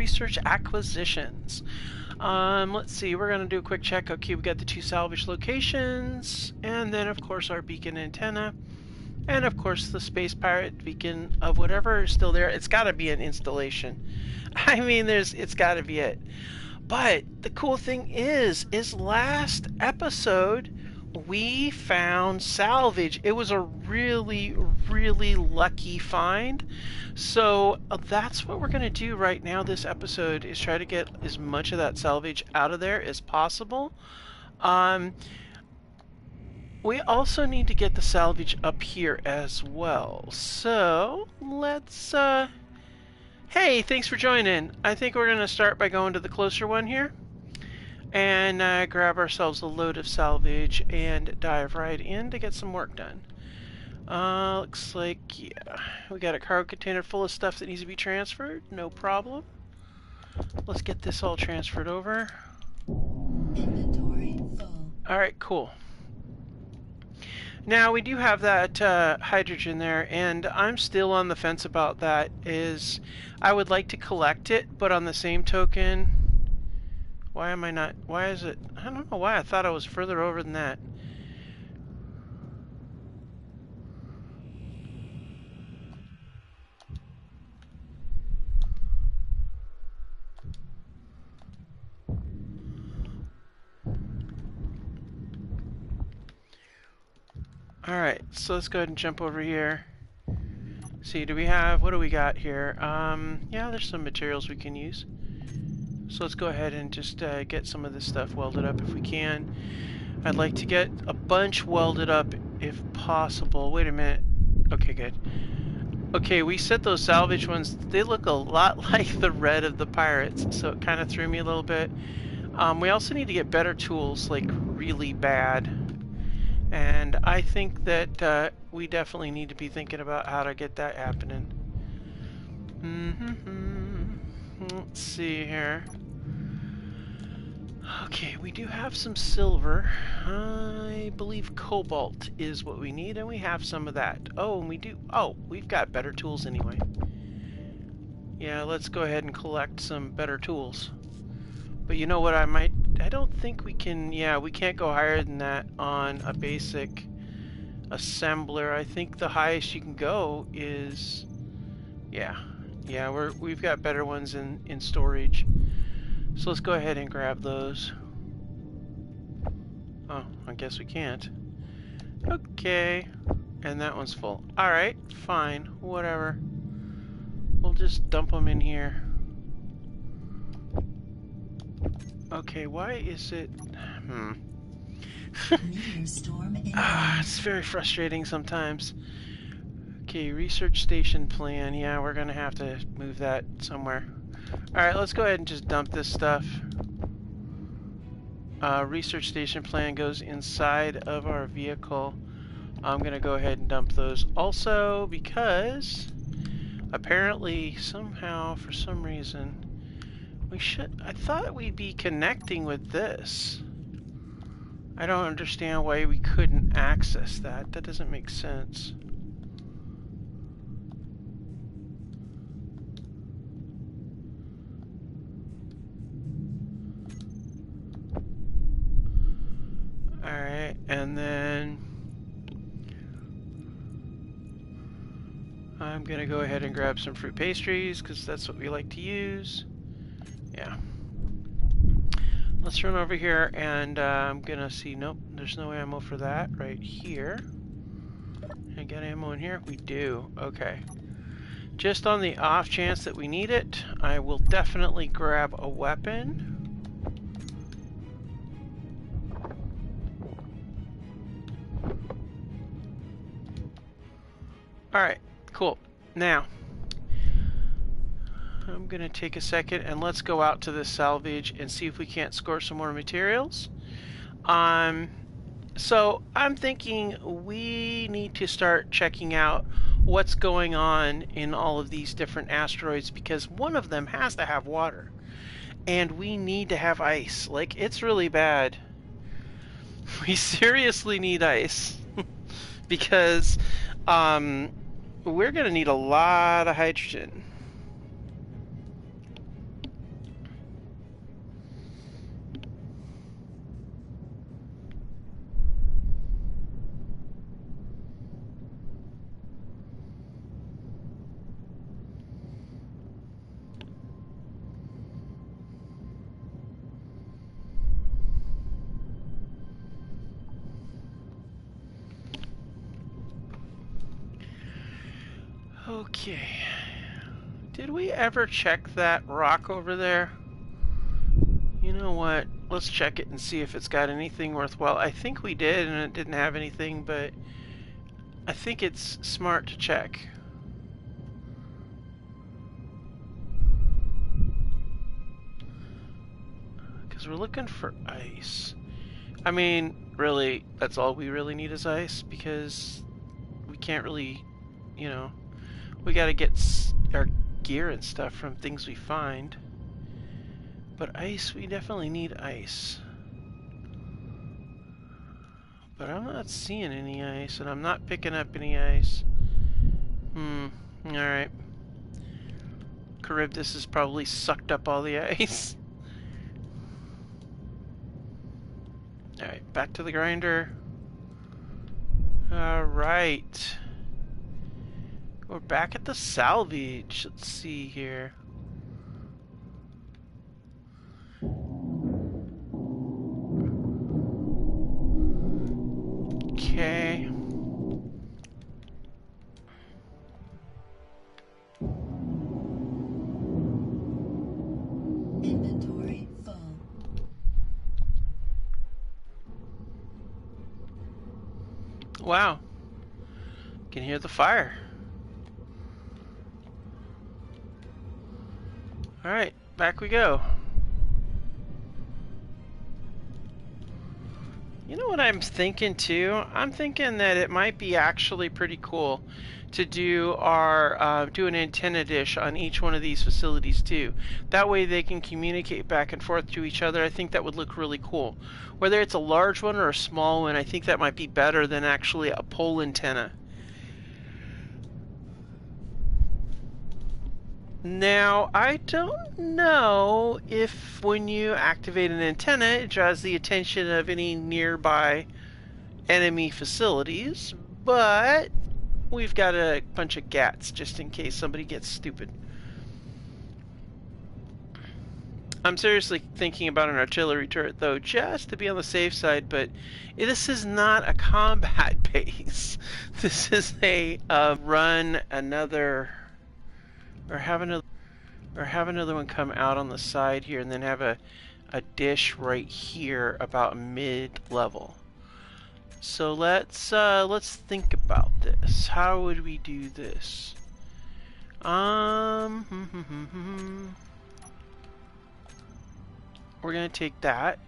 research acquisitions. Let's see, we're going to do a quick check. Okay, we got the 2 salvage locations, and then of course our beacon antenna, and of course the space pirate beacon of whatever is still there. It's got to be an installation. I mean, it's got to be it. But the cool thing is last episode we found salvage. It was a really, really lucky find. So that's what we're going to do right now this episode, is try to get as much of that salvage out of there as possible. We also need to get the salvage up here as well. So let's... Hey, thanks for joining. I think we're going to start by going to the closer one here. And grab ourselves a load of salvage and dive right in to get some work done. Looks like, yeah, we got a cargo container full of stuff that needs to be transferred. No problem. Let's get this all transferred over. Inventory full. Alright, cool. Now, we do have that hydrogen there, and I'm still on the fence about that. I would like to collect it, but on the same token, why am I not... Why is it... I don't know why I thought I was further over than that. Alright, so let's go ahead and jump over here. See, do we have... What do we got here? Yeah, there's some materials we can use. So let's go ahead and just get some of this stuff welded up if we can. I'd like to get a bunch welded up if possible. Wait a minute. Okay, good. Okay, we said those salvage ones, they look a lot like the red of the pirates, so it kind of threw me a little bit. We also need to get better tools, like really bad. And I think that we definitely need to be thinking about how to get that happening. Let's see here. Okay, we do have some silver. I believe cobalt is what we need, and we have some of that. Oh, and we do... Oh, we've got better tools anyway. Yeah, let's go ahead and collect some better tools. But you know what, I don't think we can... Yeah, we can't go higher than that on a basic assembler. I think the highest you can go is... Yeah, we've got better ones in storage. So let's go ahead and grab those. Oh, I guess we can't. Okay. And that one's full. Alright, fine. Whatever. We'll just dump them in here. Okay, why is it... It's very frustrating sometimes. Okay, research station plan. Yeah, we're gonna have to move that somewhere. Alright, let's go ahead and just dump this stuff. Research station plan goes inside of our vehicle. I'm gonna go ahead and dump those also because apparently, somehow, for some reason, I thought we'd be connecting with this. I don't understand why we couldn't access that. That doesn't make sense. Alright, and then I'm gonna go ahead and grab some fruit pastries because that's what we like to use. Yeah. Let's run over here and I'm gonna see, nope, there's no ammo for that right here. I got ammo in here? We do, okay. Just on the off chance that we need it, I will definitely grab a weapon. Alright, cool. Now, I'm going to take a second and let's go out to this salvage and see if we can't score some more materials. So I'm thinking we need to start checking out what's going on in all of these different asteroids because one of them has to have water. And we need to have ice. Like, it's really bad. We seriously need ice. Because we're going to need a lot of hydrogen. Okay. Did we ever check that rock over there? You know what? Let's check it and see if it's got anything worthwhile. I think we did, and it didn't have anything, but I think it's smart to check. Because we're looking for ice. I mean, really, that's all we really need is ice, because we can't really, you know, we gotta get our gear and stuff from things we find. But ice, we definitely need ice. But I'm not seeing any ice, and I'm not picking up any ice. Alright. Charybdis has probably sucked up all the ice. Alright, back to the grinder. Alright. We're back at the salvage. Let's see here. Okay. Inventory full. Wow. Can hear the fire. Alright, back we go. You know what I'm thinking too? I'm thinking that it might be actually pretty cool to do do an antenna dish on each one of these facilities too. That way they can communicate back and forth to each other. I think that would look really cool. Whether it's a large one or a small one, I think that might be better than actually a pole antenna. Now, I don't know if when you activate an antenna, it draws the attention of any nearby enemy facilities, but we've got a bunch of GATs just in case somebody gets stupid. I'm seriously thinking about an artillery turret, though, just to be on the safe side, but this is not a combat base. This is a run another... Or have another one come out on the side here, and then have a dish right here about mid-level. So let's think about this. How would we do this? We're gonna take that.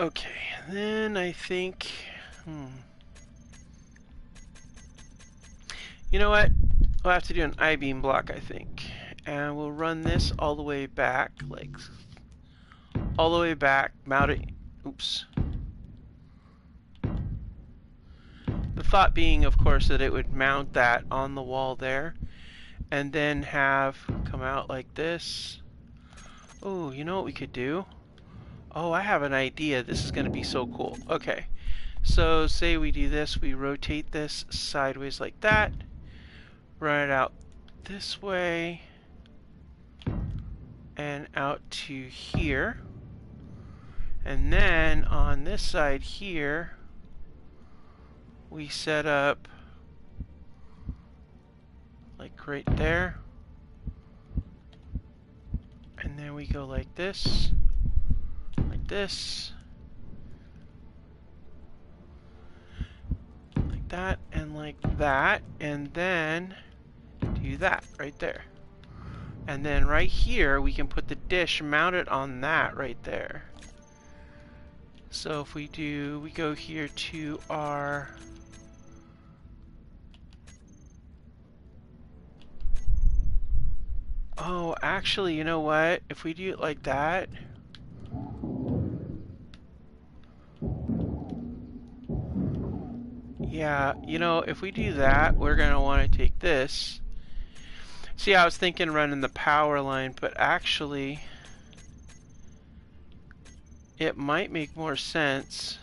Okay, then I think, you know what? We'll have to do an I-beam block, I think. And we'll run this all the way back, like, all the way back, mount it, oops. The thought being, of course, that it would mount that on the wall there, and then have come out like this. Oh, you know what we could do? Oh, I have an idea. This is going to be so cool. Okay, so say we do this. We rotate this sideways like that. Run it out this way. And out to here. And then on this side here, we set up like right there. And then we go like this. This, like that, and like that, and then do that right there. And then right here we can put the dish mounted on that right there. So if we go here to our oh, actually, you know what? If we do it like that, yeah, you know, if we do that, we're going to want to take this. See, I was thinking running the power line, but actually, it might make more sense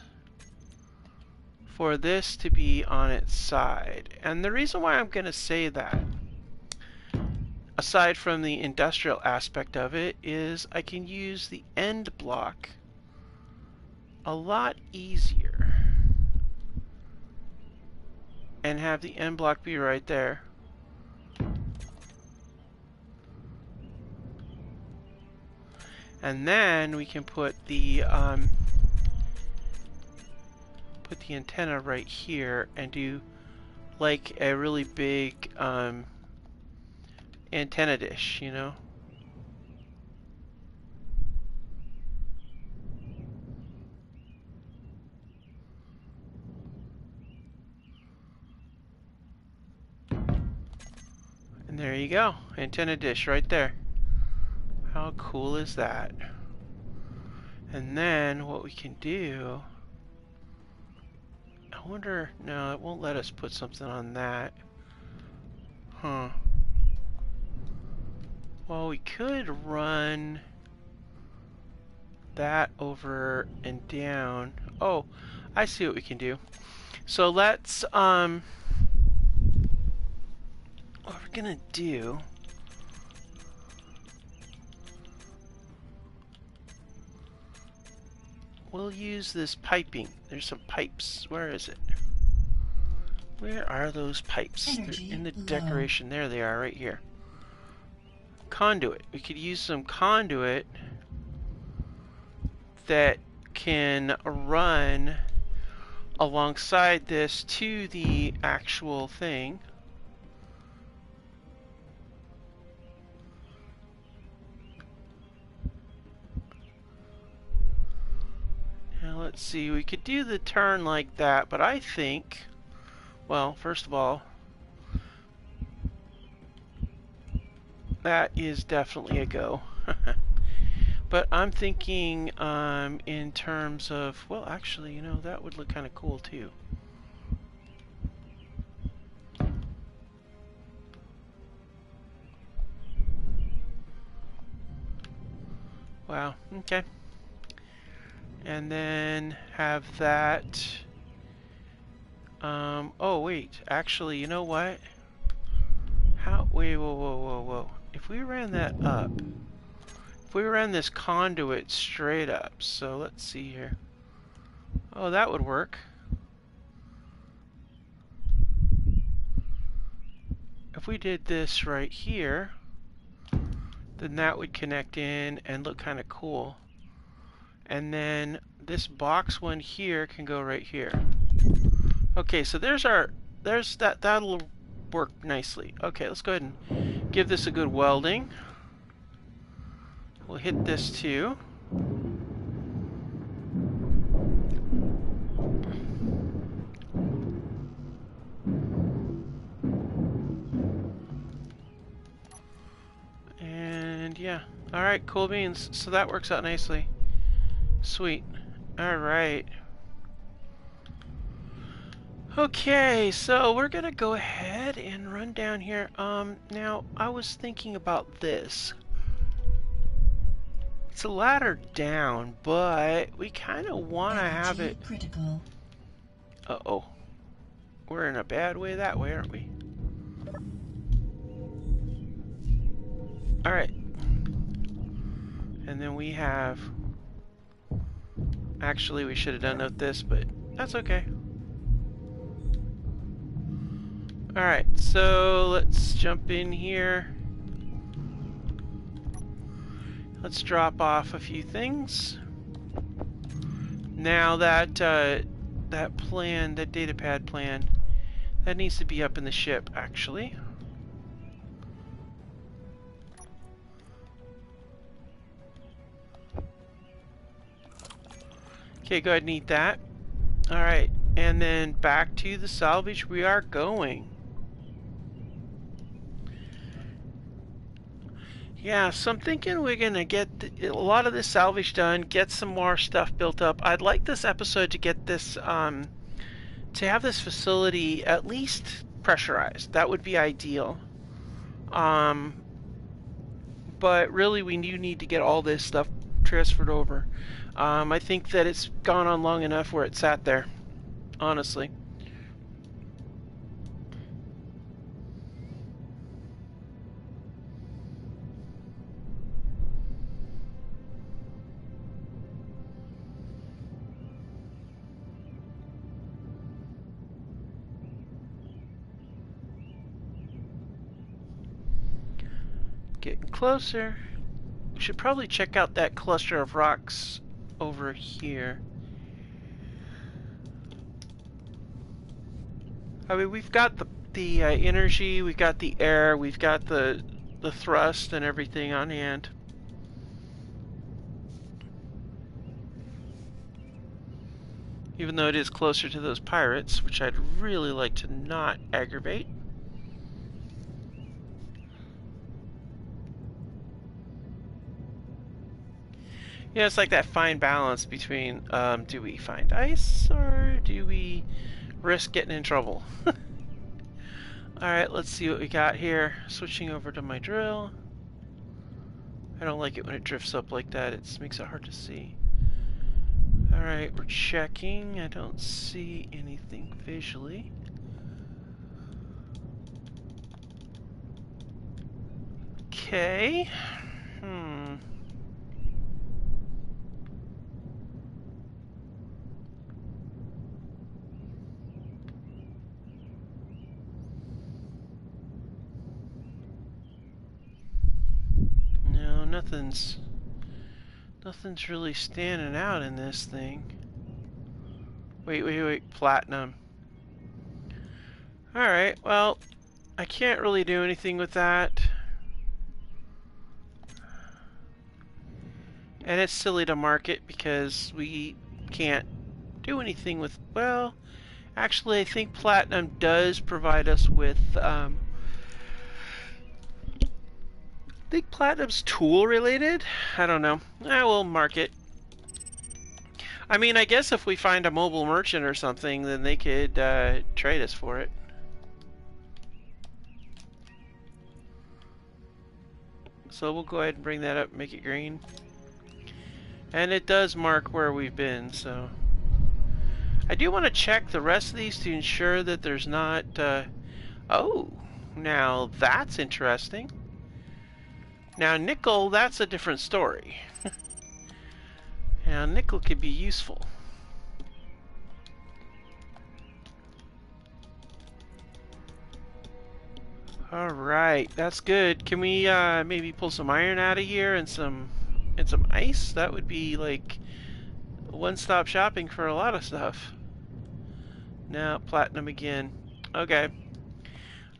for this to be on its side. And the reason why I'm going to say that, aside from the industrial aspect of it, is I can use the end block a lot easier and have the end block be right there. And then we can put the antenna right here and do like a really big antenna dish, you know? And there you go, antenna dish right there. How cool is that? And then what we can do, I wonder, no, it won't let us put something on that. Huh. Well, we could run that over and down. Oh, I see what we can do. So let's, what we're gonna do, we'll use this piping. There's some pipes. Where is it? Where are those pipes? They're in the decoration. There they are, right here. Conduit. We could use some conduit that can run alongside this to the actual thing. Now let's see, we could do the turn like that, but I think, well, first of all, that is definitely a go. But I'm thinking in terms of, well, actually, you know, that would look kind of cool too. Wow, okay. And then have that. Oh, wait, actually, you know what? How, wait, whoa. If we ran that up, if we ran this conduit straight up, so let's see here. Oh, that would work. If we did this right here, then that would connect in and look kind of cool. And then this box one here can go right here. Okay, so that'll work nicely. Okay, let's go ahead and give this a good welding. We'll hit this too. And yeah, all right, cool beans. So that works out nicely. Sweet. All right. Okay, so we're gonna go ahead and run down here. Now I was thinking about this. It's a ladder down, but we kind of want to have it. Critical. Uh-oh. We're in a bad way that way, aren't we? All right. And then we have. Actually, we should have done with this, but that's okay. All right, so let's jump in here. Let's drop off a few things. Now that that plan, that datapad plan, that needs to be up in the ship, actually. Okay, go ahead and eat that. All right, and then back to the salvage we are going. Yeah, so I'm thinking we're gonna get a lot of this salvage done, get some more stuff built up. I'd like this episode to get this, to have this facility at least pressurized. That would be ideal. But really we do need to get all this stuff transferred over. I think that it's gone on long enough where it sat there, honestly. Getting closer. We should probably check out that cluster of rocks over here. I mean, we've got the energy, we've got the air, we've got the thrust and everything on hand. Even though it is closer to those pirates, which I'd really like to not aggravate. Yeah, it's like that fine balance between, do we find ice or do we risk getting in trouble? Alright, let's see what we got here. Switching over to my drill. I don't like it when it drifts up like that. It makes it hard to see. Alright, we're checking. I don't see anything visually. Okay. No, nothing's really standing out in this thing. Wait, platinum. Alright, well, I can't really do anything with that. And it's silly to mark it because we can't do anything with, well, actually I think platinum does provide us with, I think platinum's tool related? I don't know. We'll mark it. I mean, I guess if we find a mobile merchant or something, then they could trade us for it. So we'll go ahead and bring that up and make it green. And it does mark where we've been, so... I do want to check the rest of these to ensure that there's not... Oh, now that's interesting. Now nickel, that's a different story. Now nickel could be useful. Alright, that's good. Can we maybe pull some iron out of here and some ice? That would be like one-stop shopping for a lot of stuff. Now platinum again. Okay.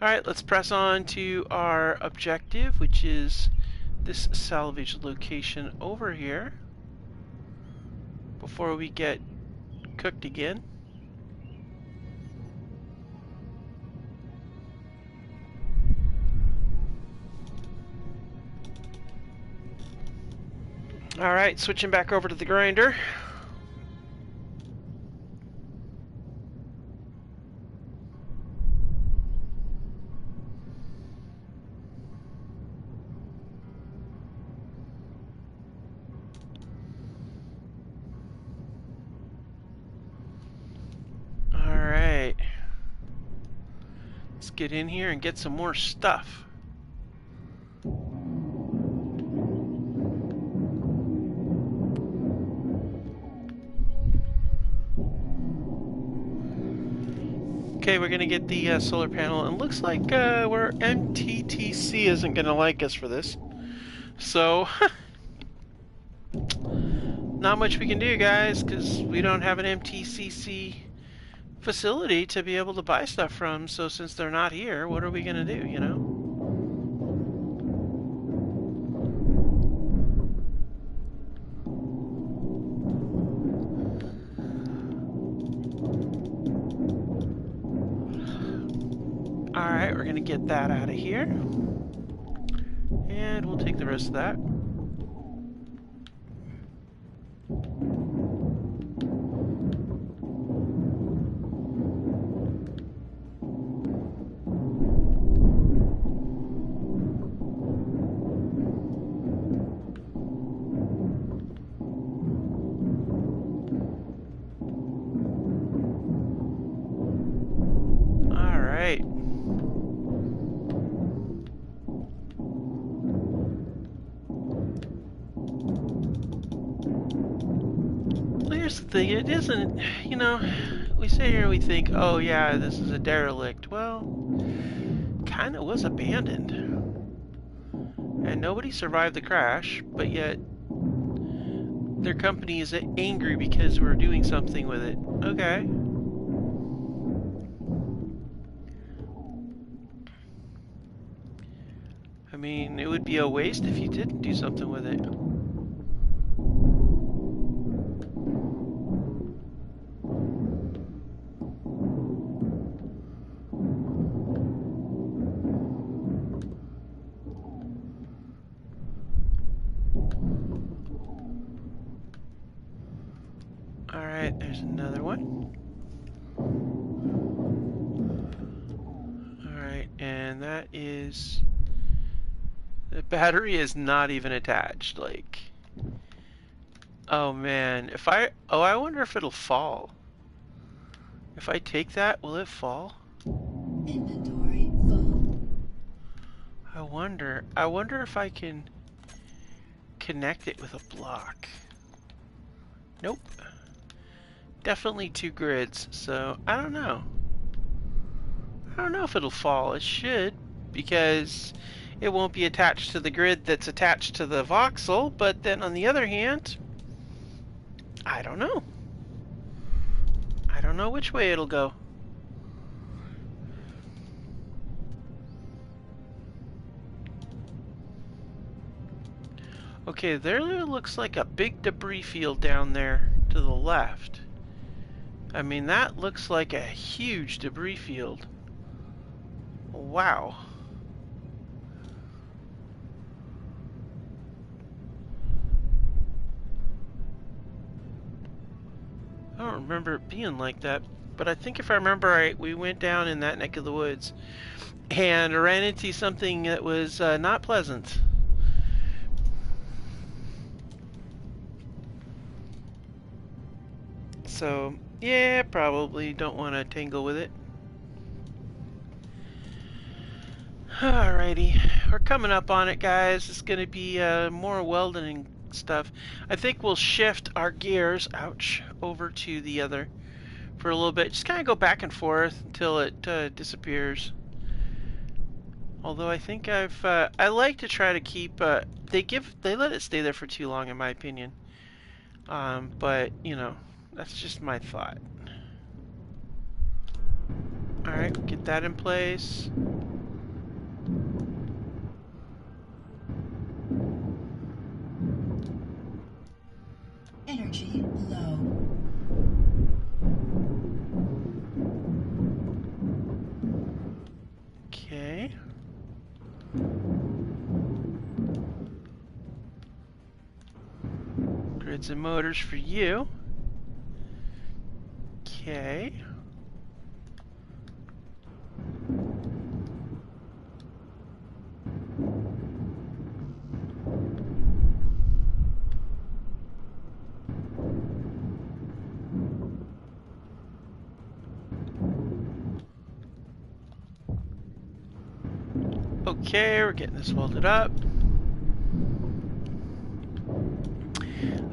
Alright, let's press on to our objective, which is this salvage location over here before we get cooked again. Alright, switching back over to the grinder. Alright. Let's get in here and get some more stuff. Okay, we're gonna get the solar panel, and looks like where MTTC isn't gonna like us for this. So, not much we can do, guys, because we don't have an MTCC facility to be able to buy stuff from. So since they're not here, what are we gonna do, you know? Alright, we're gonna get that out of here. And we'll take the rest of that. Thing, it isn't, you know, we sit here and we think, oh yeah, this is a derelict. Well, kind of was abandoned. And nobody survived the crash, but yet their company is angry because we're doing something with it. Okay. I mean, it would be a waste if you didn't do something with it. Alright, there's another one. Alright, and that is... The battery is not even attached, like... Oh man, if I... Oh, I wonder if it'll fall. If I take that, will it fall? Inventory full. I wonder if I can connect it with a block. Nope. Definitely 2 grids, so I don't know. I don't know if it'll fall. It should, because it won't be attached to the grid that's attached to the voxel, but then on the other hand, I don't know. I don't know which way it'll go. Okay, there looks like a big debris field down there to the left. I mean, that looks like a huge debris field. Wow. I don't remember it being like that, but I think if I remember right, we went down in that neck of the woods and ran into something that was not pleasant. So, yeah, probably don't want to tangle with it. Alrighty, we're coming up on it, guys. It's going to be more welding stuff. I think we'll shift our gears, ouch, over to the other for a little bit. Just kind of go back and forth until it disappears. Although I think I like to try to keep, they let it stay there for too long in my opinion. But, you know, that's just my thought. Alright, get that in place. Energy low. Okay. Grids and motors for you. Okay. Okay, we're getting this welded up.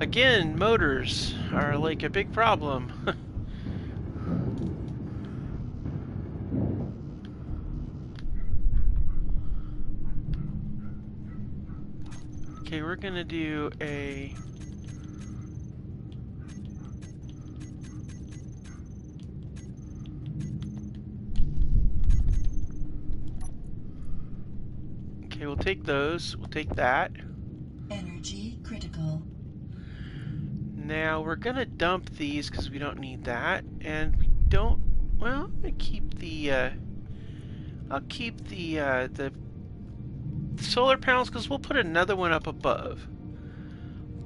Again, motors are like a big problem. Okay, we're gonna do a... Okay, we'll take those. We'll take that. Energy critical. Now we're gonna dump these because we don't need that, and we don't. Well, I'm gonna keep the. I'll keep the solar panels because we'll put another one up above.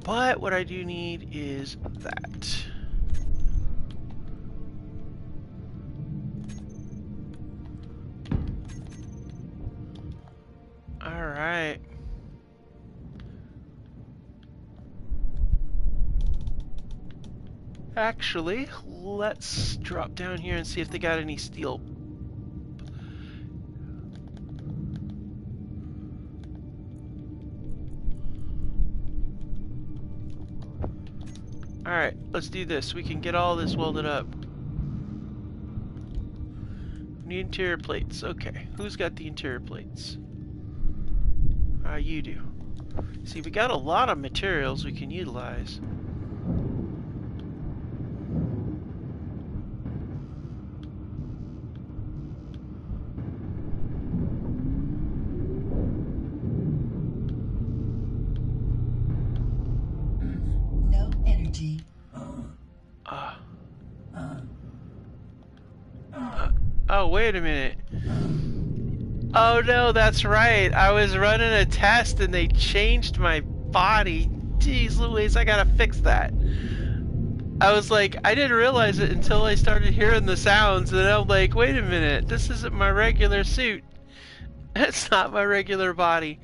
But what I do need is that. All right. Actually, let's drop down here and see if they got any steel. Alright, let's do this. We can get all this welded up. Need interior plates. Okay, who's got the interior plates? You do. See, we got a lot of materials we can utilize. No energy. Oh, wait a minute. Oh no, that's right. I was running a test and they changed my body. Jeez Louise, I gotta fix that. I was like, I didn't realize it until I started hearing the sounds, and I'm like, wait a minute, this isn't my regular suit. It's not my regular body.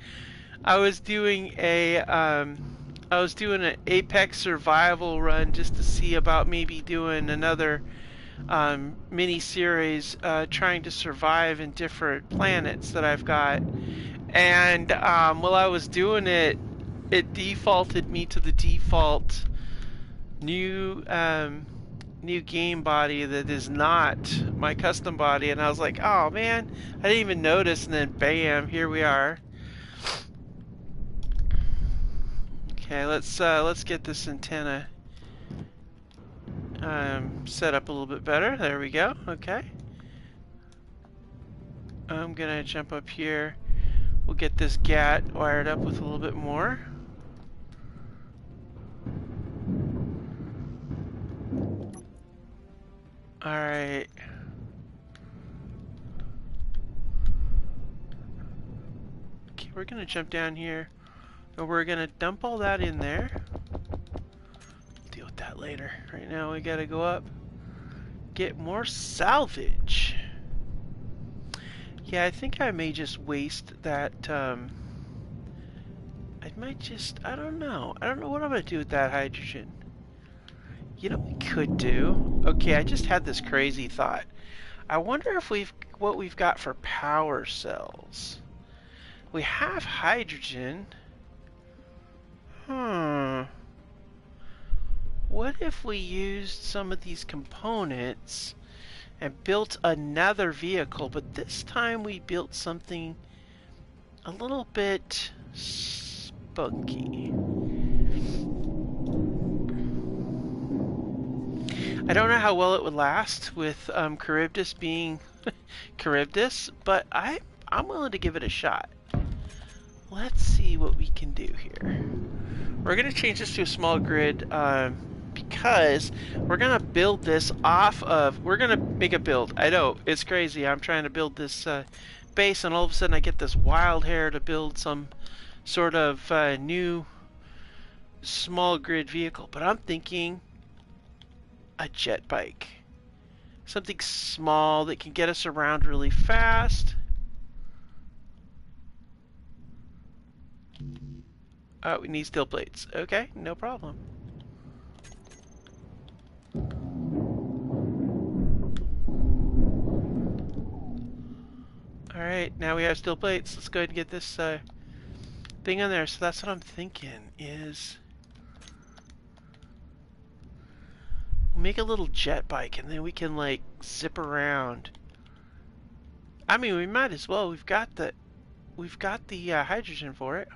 I was doing an Apex survival run just to see about maybe doing another mini series trying to survive in different planets that I've got. And while I was doing it, it defaulted me to the default new new game body that is not my custom body, and I was like, oh man, I didn't even notice, and then bam, here we are. Okay, let's get this antenna set up a little bit better. There we go. Okay, I'm gonna jump up here. We'll get this GAT wired up with a little bit more. Alright. Okay, we're gonna jump down here and we're gonna dump all that in there. Deal with that later. Right now we gotta go up, get more salvage. Yeah, I think I may just waste that, I might just, I don't know what I'm gonna do with that hydrogen. You know what we could do? Okay, I just had this crazy thought. I wonder if what we've got for power cells. We have hydrogen. What if we used some of these components and built another vehicle, but this time we built something a little bit spunky. I don't know how well it would last with Charybdis being Charybdis, but I'm willing to give it a shot. Let's see what we can do here. We're going to change this to a small grid because we're going to build this off of... We're going to make a build. I know, it's crazy. I'm trying to build this base, and all of a sudden I get this wild hair to build some sort of new small grid vehicle. But I'm thinking a jet bike. Something small that can get us around really fast. We need steel plates. Okay, no problem. Alright, now we have steel plates. Let's go ahead and get this thing on there. So that's what I'm thinking is... We'll make a little jet bike and then we can like zip around. I mean, we might as well. We've got the hydrogen for it.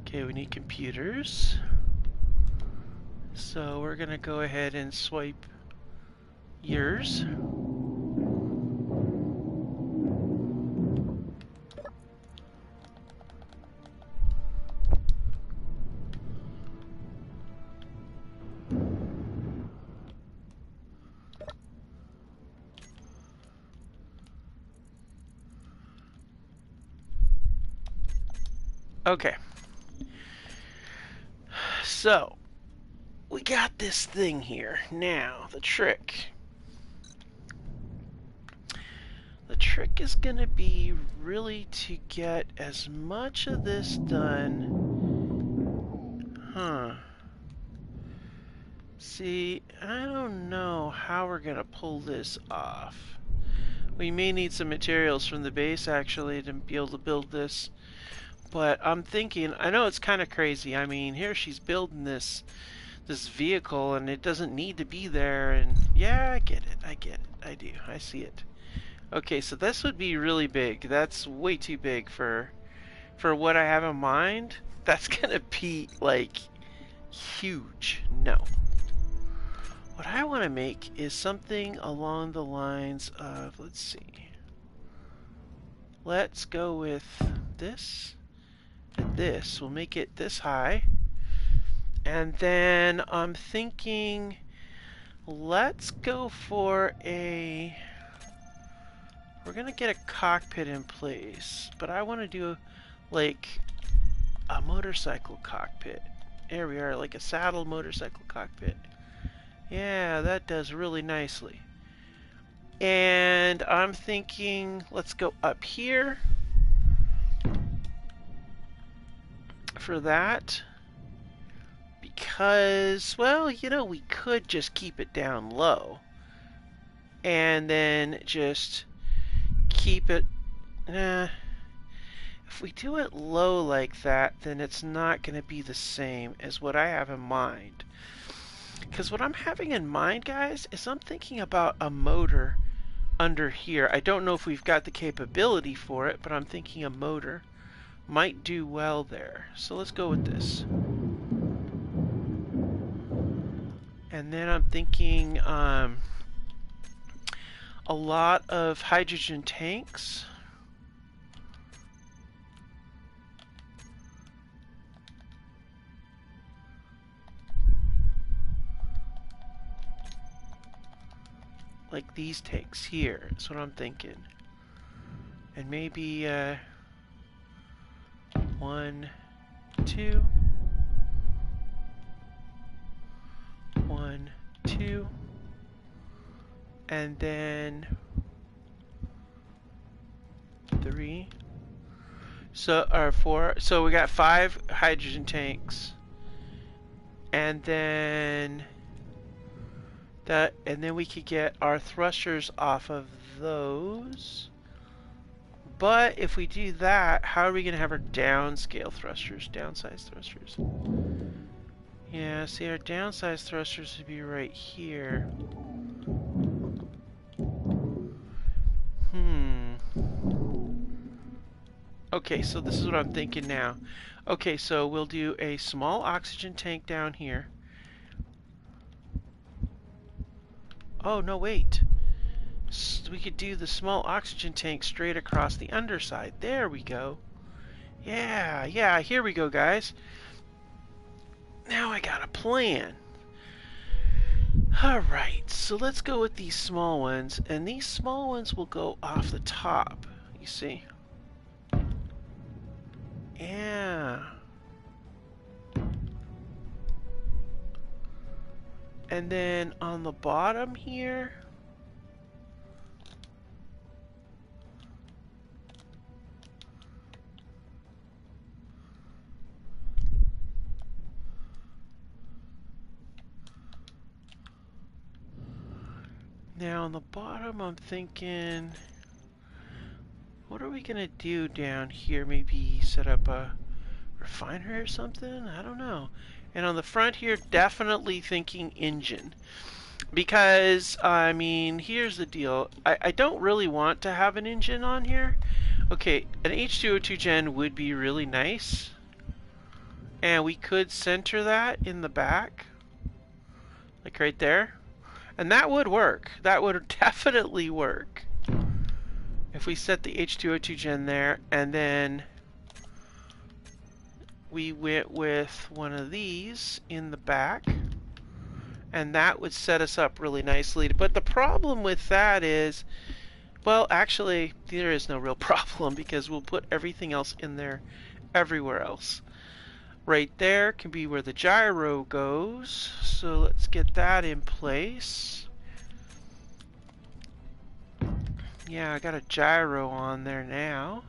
Okay, we need computers. So we're gonna go ahead and swipe yours. Okay. So, we got this thing here. Now, the trick. The trick is going to be really to get as much of this done. See, I don't know how we're going to pull this off. We may need some materials from the base, actually, to be able to build this. But I'm thinking, I know it's kind of crazy. I mean, here she's building this vehicle and it doesn't need to be there, and yeah, I get it. I get it. I do. I see it. Okay, so this would be really big. That's way too big for what I have in mind. That's gonna be like huge. No. What I want to make is something along the lines of, let's see. Let's go with this and this. We'll make it this high. And then I'm thinking, let's go for a... We're going to get a cockpit in place, but I want to do like a motorcycle cockpit. There we are, like a saddle motorcycle cockpit. Yeah, that does really nicely. And I'm thinking, let's go up here for that. Because, well, you know, we could just keep it down low. And then just keep it... if we do it low like that, then it's not going to be the same as what I have in mind. Because what I'm having in mind, guys, is I'm thinking about a motor under here. I don't know if we've got the capability for it, but I'm thinking a motor might do well there. So let's go with this. And then I'm thinking a lot of hydrogen tanks. Like these tanks here. That's what I'm thinking. And maybe 1, 2. 1, 2. And then 3. So, or 4. So we got 5 hydrogen tanks. And then that, and then we could get our thrusters off of those. But if we do that, how are we going to have our downscale thrusters, downsize thrusters? Yeah, see, our downsize thrusters would be right here. Okay, so this is what I'm thinking now. Okay, so we'll do a small oxygen tank down here. Oh, no, wait. We could do the small oxygen tank straight across the underside. There we go. Yeah, here we go, guys. Now I got a plan. Alright, so let's go with these small ones. And these small ones will go off the top, you see. Yeah. And then on the bottom here, now on the bottom I'm thinking, what are we gonna do down here? Maybe set up a refinery or something? I don't know. And on the front here, definitely thinking engine. Because, I mean, here's the deal. I don't really want to have an engine on here. Okay, an H2O2 gen would be really nice. And we could center that in the back. Like right there. And that would work. That would definitely work. If we set the H2O2 gen there, and then we went with one of these in the back, and that would set us up really nicely. But the problem with that is, well, actually, there is no real problem because we'll put everything else in there everywhere else. Right there can be where the gyro goes. So let's get that in place. Yeah, I got a gyro on there now.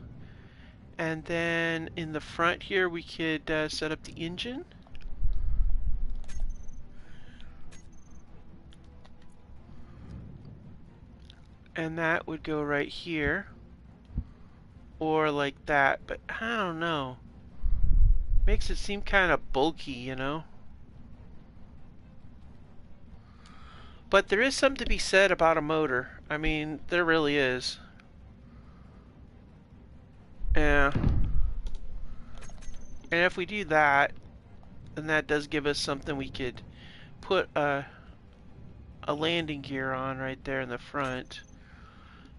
And then in the front here, we could set up the engine. And that would go right here. Or like that, but I don't know. Makes it seem kind of bulky, you know? But there is something to be said about a motor. I mean, there really is. Yeah. And if we do that, then that does give us something we could put a landing gear on right there in the front.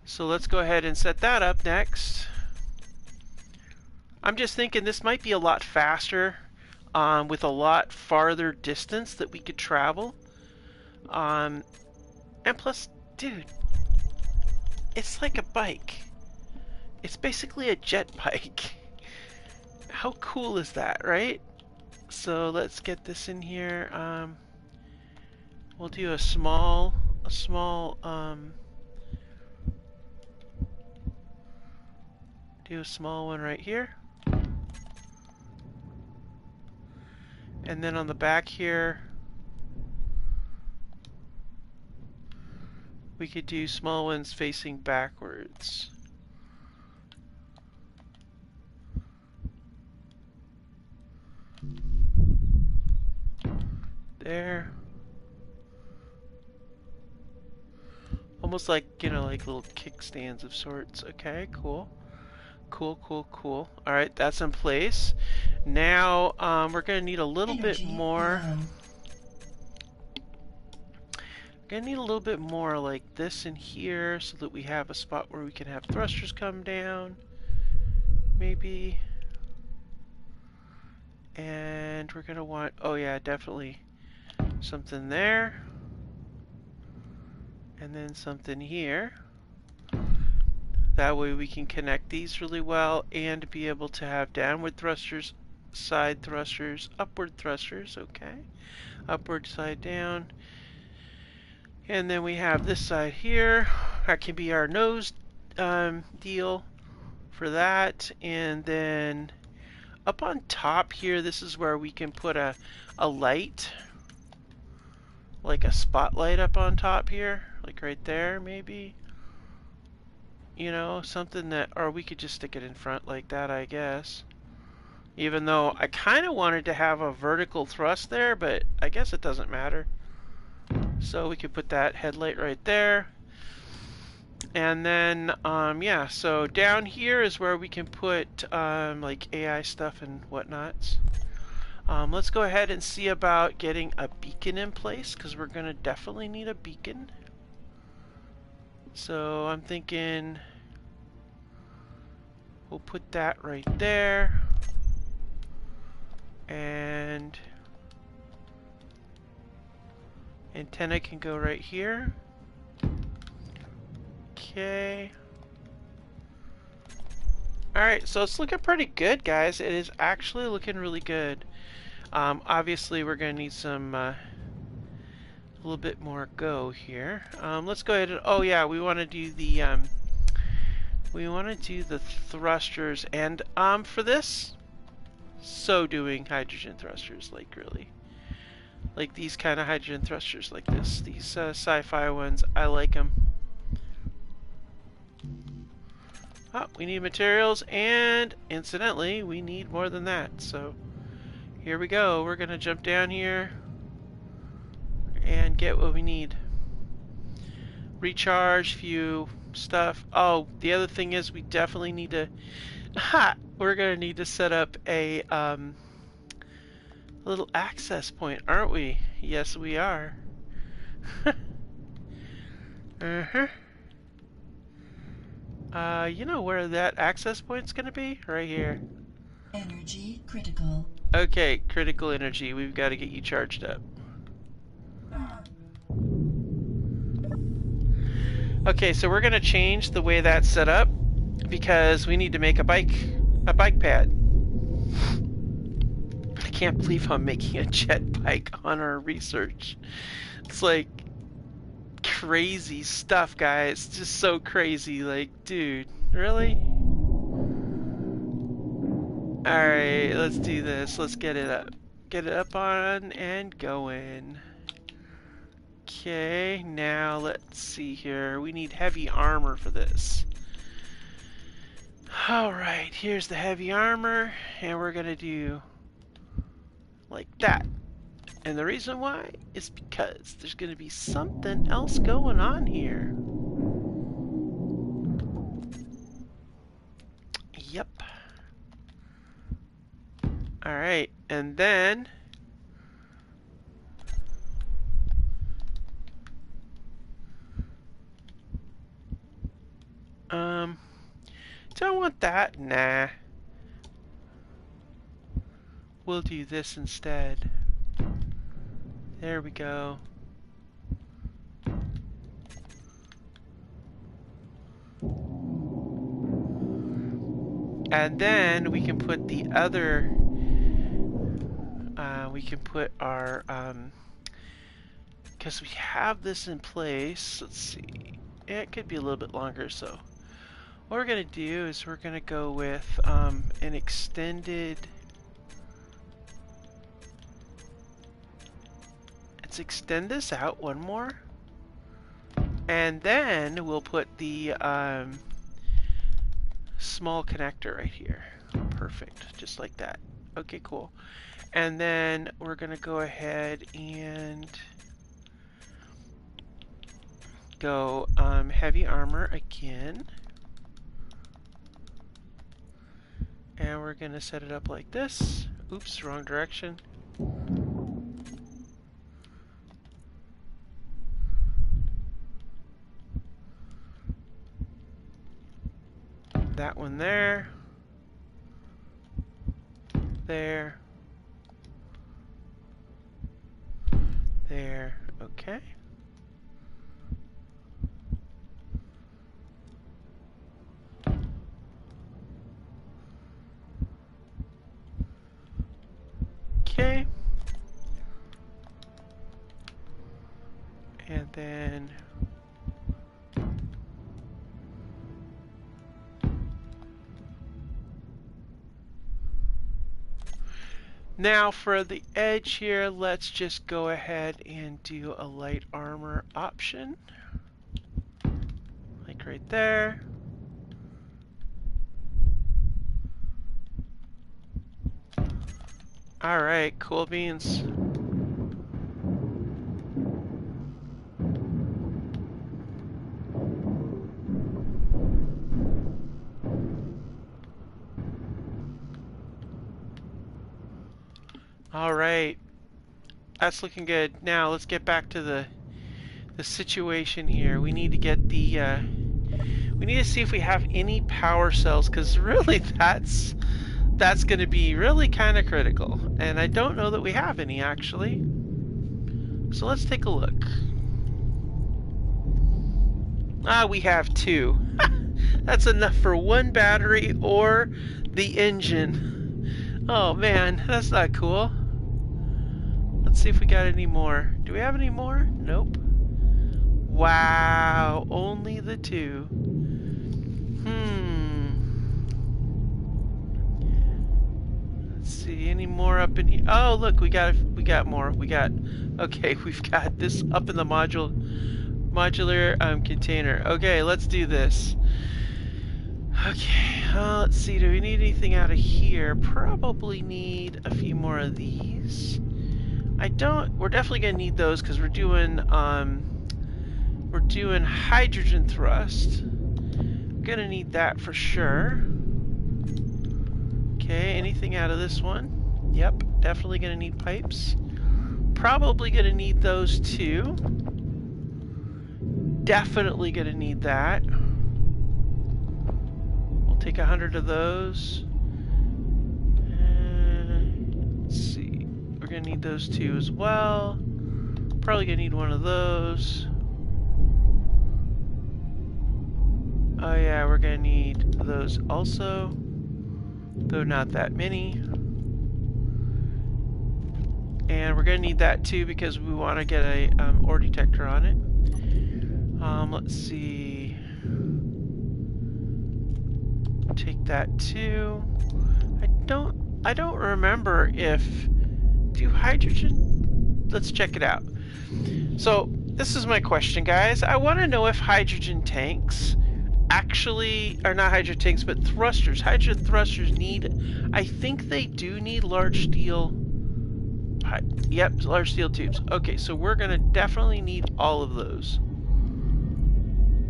So let's go ahead and set that up next. I'm just thinking this might be a lot faster with a lot farther distance that we could travel. And plus, dude, it's like a bike. It's basically a jet bike. How cool is that, right? So let's get this in here. We'll do a small, do a small one right here. And then on the back here, we could do small ones facing backwards. There. Almost like, you know, like little kickstands of sorts. Okay, cool. Cool, cool, cool. Alright, that's in place. Now, we're going to need a little bit more. Gonna need a little bit more like this in here so that we have a spot where we can have thrusters come down. Maybe. And we're gonna want, oh yeah, definitely something there. And then something here. That way we can connect these really well and be able to have downward thrusters, side thrusters, upward thrusters, okay. Upward, side, down. And then we have this side here. That can be our nose deal for that. And then up on top here, this is where we can put a light. Like a spotlight up on top here. Like right there, maybe. You know, something that, or we could just stick it in front like that, I guess. Even though I kind of wanted to have a vertical thrust there, but I guess it doesn't matter. So we could put that headlight right there. And then, yeah, so down here is where we can put like AI stuff and whatnots. Let's go ahead and see about getting a beacon in place, because we're going to definitely need a beacon. So I'm thinking we'll put that right there. And antenna can go right here. Okay. Alright, so it's looking pretty good, guys. It is actually looking really good. Obviously, we're going to need some a little bit more go here. Let's go ahead and, oh yeah, we want to do the thrusters, and for this, so doing hydrogen thrusters, like really. Like these kind of hydrogen thrusters like this. These sci-fi ones, I like them. Oh, we need materials, and incidentally, we need more than that. So here we go. We're gonna jump down here and get what we need. Recharge, few stuff. Oh, the other thing is we definitely need to. We're gonna need to set up a little access point, aren't we? Yes, we are. Uh-huh. You know where that access point's gonna be? Right here. Energy critical. Okay, critical energy. We've got to get you charged up. Okay, so we're gonna change the way that's set up because we need to make a bike pad. I can't believe I'm making a jet bike on our research. It's like crazy stuff, guys. It's just so crazy. Like, dude, really? Alright, let's do this. Let's get it up. Get it up on and going. Okay, now let's see here. We need heavy armor for this. Alright, here's the heavy armor, and we're gonna do like that. And the reason why is because there's going to be something else going on here. Yep. Alright, and then do I want that? Nah. We'll do this instead. There we go. And then we can put the other, we can put our, because we have this in place, let's see, it could be a little bit longer, so what we're going to do is we're going to go with an extended, let's extend this out one more, and then we'll put the small connector right here. Perfect, just like that. Okay, cool. And then we're gonna go ahead and go heavy armor again. And we're gonna set it up like this. Oops, wrong direction. That one there. There. There. Okay. Okay. And then now for the edge here, let's just go ahead and do a light armor option. Like right there. Alright, cool beans. Alright, that's looking good. Now let's get back to the situation here. We need to get the we need to see if we have any power cells, because really that's going to be really kind of critical, and I don't know that we have any actually. So let's take a look. We have 2. That's enough for 1 battery or the engine. Oh man, that's not cool. Let's see if we got any more. Do we have any more? Nope. Wow, only the 2. Let's see, any more up in here? Oh, look, we got more. Okay, we've got this up in the modular container. Okay, let's do this. Okay, let's see, do we need anything out of here? Probably need a few more of these. We're definitely gonna need those because we're doing hydrogen thrust. We're gonna need that for sure. Okay, anything out of this one? Yep, definitely gonna need pipes. Probably gonna need those too. Definitely gonna need that. We'll take 100 of those. Let's see, we're gonna need those too as well. Probably gonna need one of those. Oh yeah, we're gonna need those also, though not that many. And we're gonna need that too because we want to get a ore detector on it. Let's see. Take that too. I don't remember if do hydrogen. Let's check it out. So this is my question, guys. I want to know if hydrogen tanks actually are not hydrogen tanks, but thrusters. Hydrogen thrusters need. I think they do need large steel Yep, large steel tubes. Okay, so we're gonna definitely need all of those.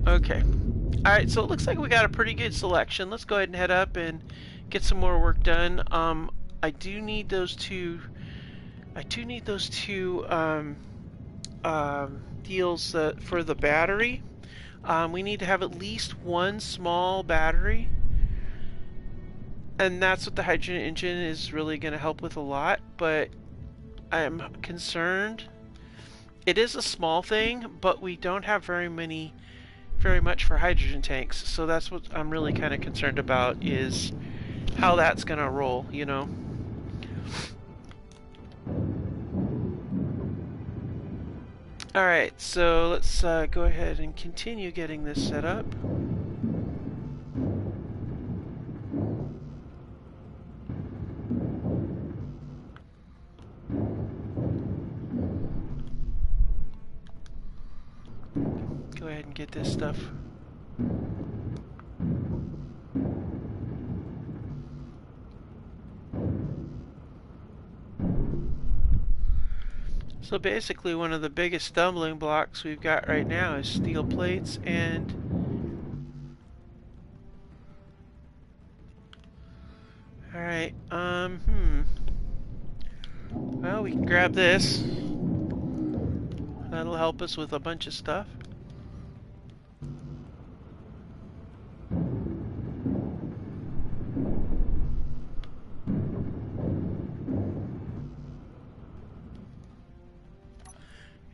Okay. Alright, so it looks like we got a pretty good selection. Let's go ahead and head up and get some more work done. I do need those two. I do need those two deals for the battery. We need to have at least one small battery, and that's what the hydrogen engine is really going to help with a lot. But I'm concerned. It is a small thing, but we don't have very much for hydrogen tanks. So that's what I'm really kind of concerned about, is how that's going to roll, you know. Alright, so let's go ahead and continue getting this set up. Go ahead and get this stuff. So basically one of the biggest stumbling blocks we've got right now is steel plates and alright, well, we can grab this. That'll help us with a bunch of stuff.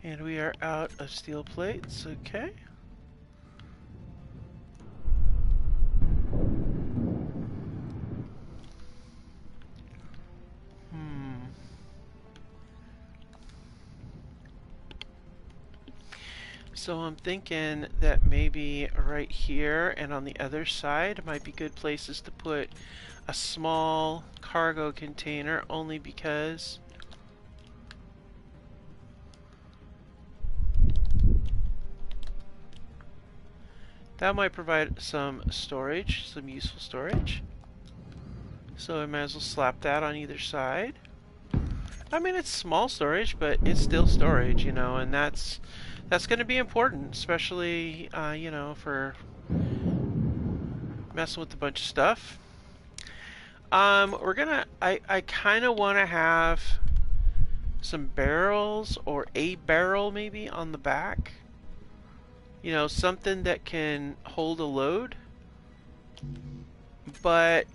And we are out of steel plates, okay. So I'm thinking that maybe right here and on the other side might be good places to put a small cargo container, only because that might provide some storage, some useful storage. So I might as well slap that on either side. I mean, it's small storage, but it's still storage, you know, and that's going to be important, especially, you know, for messing with a bunch of stuff. I kind of want to have some barrels, or a barrel maybe, on the back. You know, something that can hold a load. But,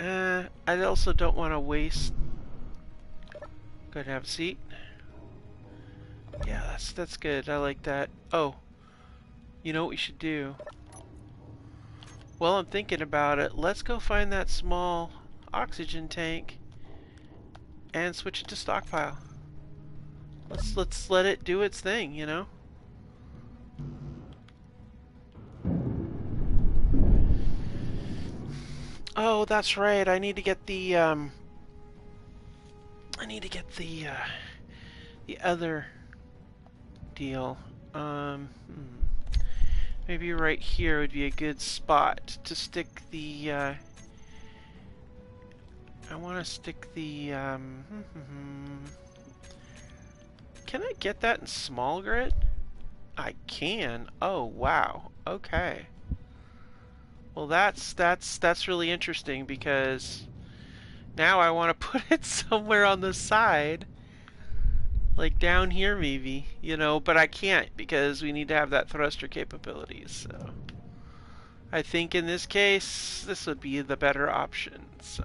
I also don't want to waste. Go ahead and have a seat. Yeah, that's good. I like that. Oh, you know what we should do? Well, I'm thinking about it. Let's go find that small oxygen tank and switch it to stockpile. Let's let it do its thing, you know? Oh, that's right. I need to get the the other deal. Maybe right here would be a good spot to stick the I want to stick the Can I get that in small grid? I can. Oh, wow. Okay. Well, that's really interesting, because now I want to put it somewhere on the side, like down here maybe, you know, but I can't because we need to have that thruster capabilities. So I think in this case this would be the better option. So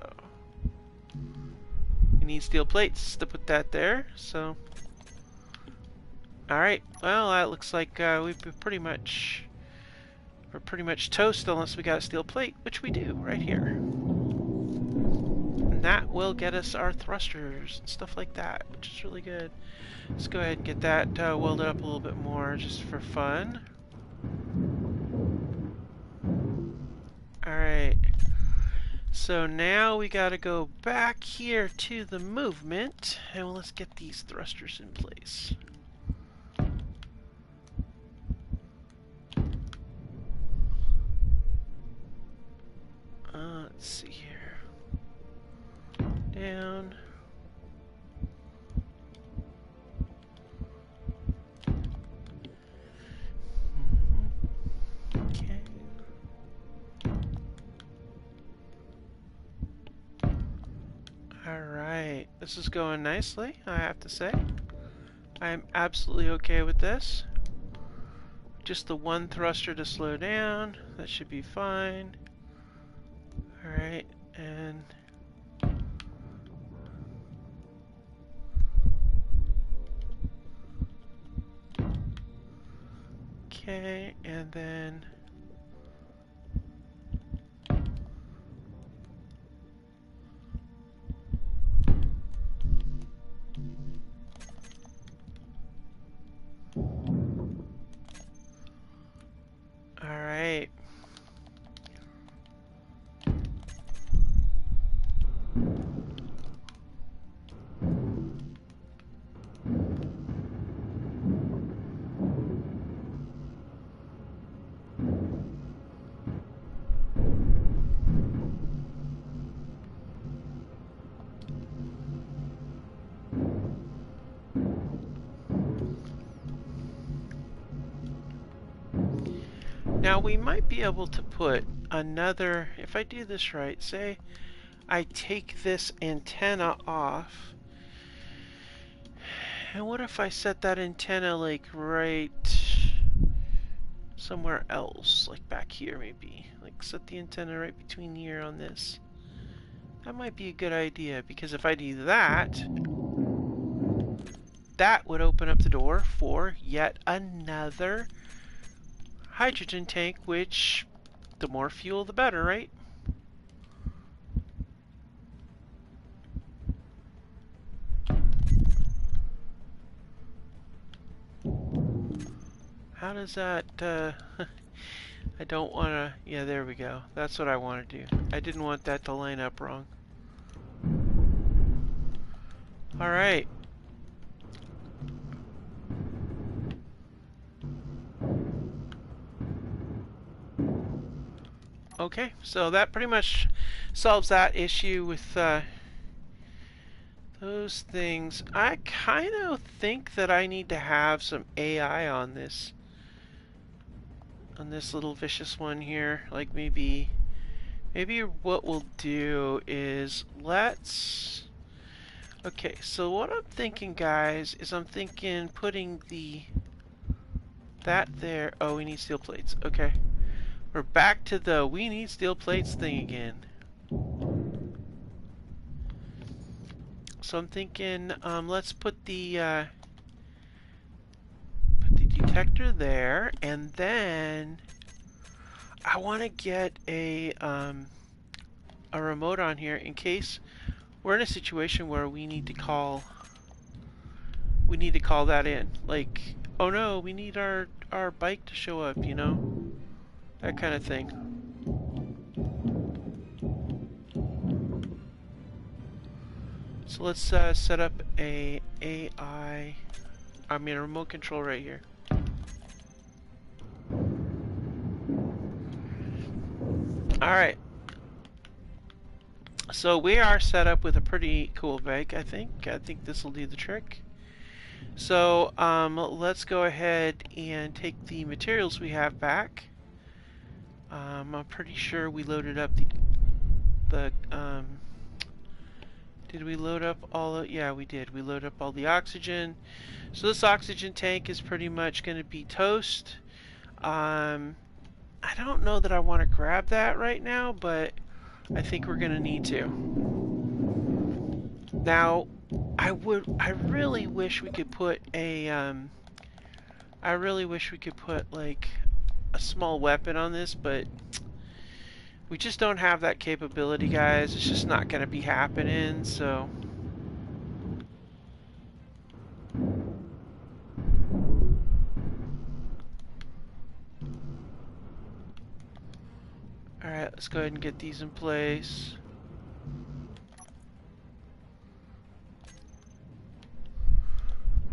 we need steel plates to put that there. So alright, well, that looks like we're pretty much toast, unless we got a steel plate, which we do right here. And that will get us our thrusters and stuff like that, which is really good. Let's go ahead and get that welded up a little bit more just for fun. Alright. So now we gotta go back here to the movement, and let's get these thrusters in place. Let's see here. Down. Alright, this is going nicely, I have to say. I am absolutely okay with this. Just the one thruster to slow down, that should be fine. Alright, and okay, and then alright. Now we might be able to put another, if I do this right, say I take this antenna off, and what if I set that antenna like right somewhere else, like back here maybe, like set the antenna right between here on this. That might be a good idea, because if I do that, that would open up the door for yet another hydrogen tank, which the more fuel the better, right? How does that, I don't want to, yeah, there we go. That's what I want to do. I didn't want that to line up wrong. Alright. Okay, so that pretty much solves that issue with those things. I kind of think that I need to have some AI on this little vicious one here. Like maybe what we'll do is okay, so what I'm thinking, guys, is I'm thinking putting that there. Oh, we need steel plates. Okay. We're back to the we need steel plates thing again. So I'm thinking, let's put the detector there, and then I want to get a remote on here in case we're in a situation where we need to call that in. Like, oh no, we need our bike to show up, you know? That kind of thing. So let's set up a remote control right here. Alright. So we are set up with a pretty cool bike, I think. I think this will do the trick. So let's go ahead and take the materials we have back. I'm pretty sure we loaded up the did we load up all of, yeah, we did. We loaded up all the oxygen. So this oxygen tank is pretty much going to be toast. I don't know that I want to grab that right now, but I think we're going to need to. Now, I really wish we could put a I really wish we could put like a small weapon on this, but we just don't have that capability, guys. It's just not going to be happening, so. Alright, let's go ahead and get these in place.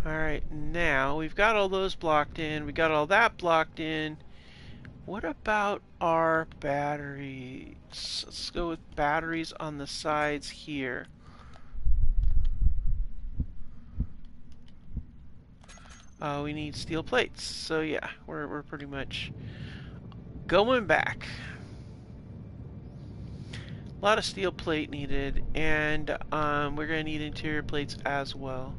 Alright, now we've got all those blocked in. We got all that blocked in. What about our batteries? Let's go with batteries on the sides here. We need steel plates. So yeah, we're pretty much going back. A lot of steel plate needed, and we're going to need interior plates as well.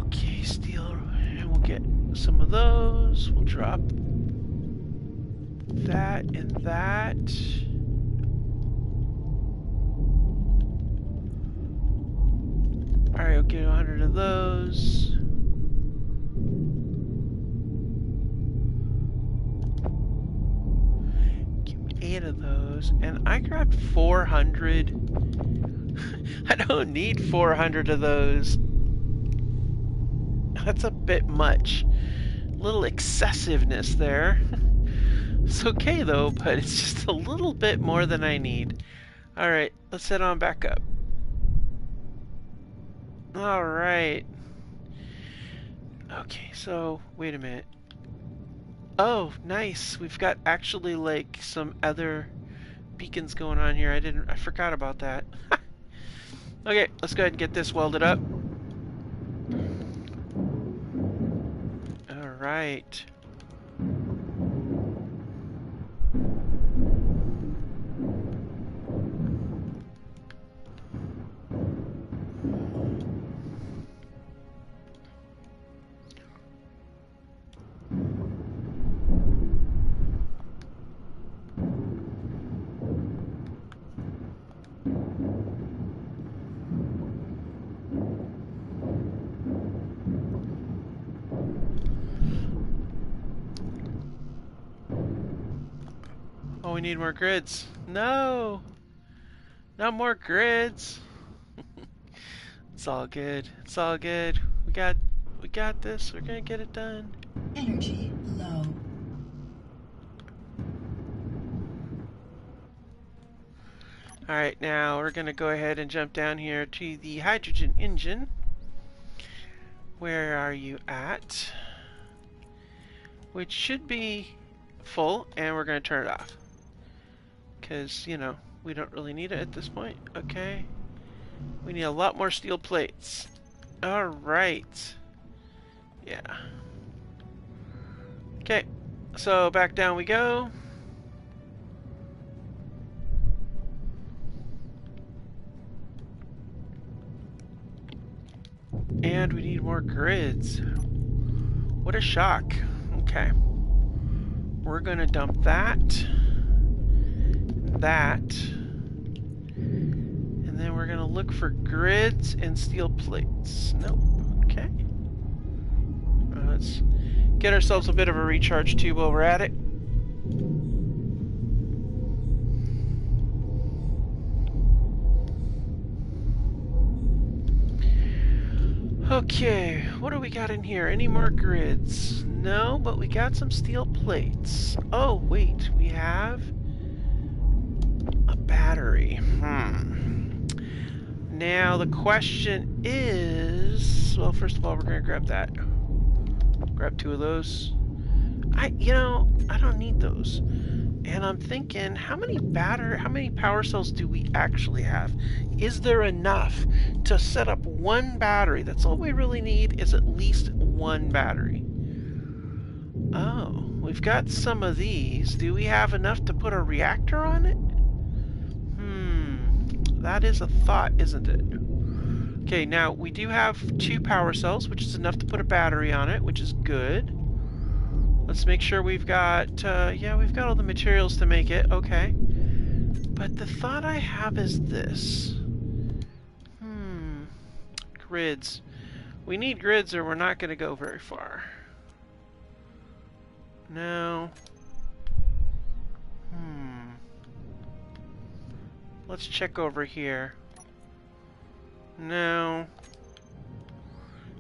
Okay, steel, and we'll get some of those. We'll drop that and that. Alright, we'll get 100 of those. Give me 8 of those. And I grabbed 400. I don't need 400 of those. That's a bit much. Little excessiveness there. It's okay though, but it's just a little bit more than I need. Alright, let's head on back up. Alright. Okay, so, wait a minute. Oh, nice. We've got actually like some other beacons going on here. I forgot about that. Okay, let's go ahead and get this welded up. Alright. Oh, we need more grids. No! Not more grids! It's all good. It's all good. We got this. We're gonna get it done. Energy low. Alright, now we're gonna go ahead and jump down here to the hydrogen engine. Where are you at? Which should be full, and we're gonna turn it off. Because, you know, we don't really need it at this point. Okay. We need a lot more steel plates. Alright. Yeah. Okay. So back down we go. And we need more grids. What a shock. Okay. We're gonna dump that. That. And then we're gonna look for grids and steel plates. Nope. Okay. Let's get ourselves a bit of a recharge tube while we're at it. Okay, what do we got in here? Any more grids? No, but we got some steel plates. Oh, wait, we have a battery. Now the question is, well, first of all, we're gonna grab that. Grab 2 of those. I don't need those. And I'm thinking, how many power cells do we actually have? Is there enough to set up one battery? That's all we really need, is at least one battery. Oh, we've got some of these. Do we have enough to put a reactor on it? That is a thought, isn't it? Okay, now we do have 2 power cells, which is enough to put a battery on it, which is good. Let's make sure we've got, yeah, we've got all the materials to make it. Okay. But the thought I have is this. Grids. We need grids or we're not going to go very far. No. Let's check over here. No.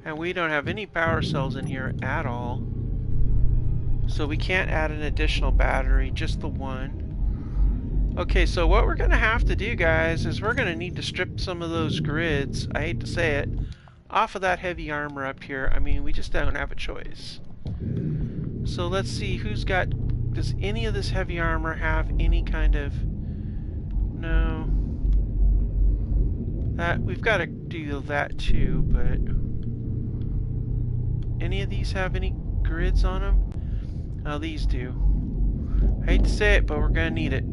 And we don't have any power cells in here at all. So we can't add an additional battery, just the one. Okay, so what we're going to have to do, guys, is we're going to need to strip some of those grids, I hate to say it, off of that heavy armor up here. I mean, we just don't have a choice. So let's see who's got... Does any of this heavy armor have any kind of... No. We've got to do that too, but... Any of these have any grids on them? Now these do. I hate to say it, but we're gonna need it.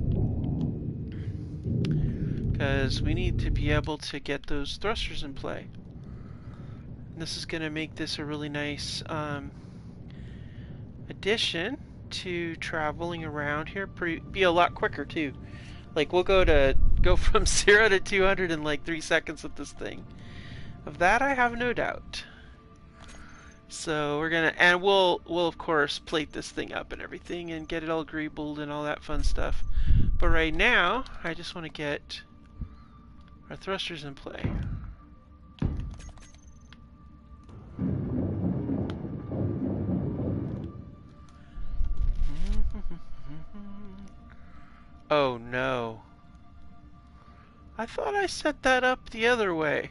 Because we need to be able to get those thrusters in play. And this is gonna make this a really nice addition to traveling around here. Be a lot quicker too. Like we'll go from 0 to 200 in like 3 seconds with this thing. Of that I have no doubt. So we're gonna, and we'll of course plate this thing up and everything and get it all greebled and all that fun stuff. But right now, I just want to get our thrusters in play. Oh no. I thought I set that up the other way.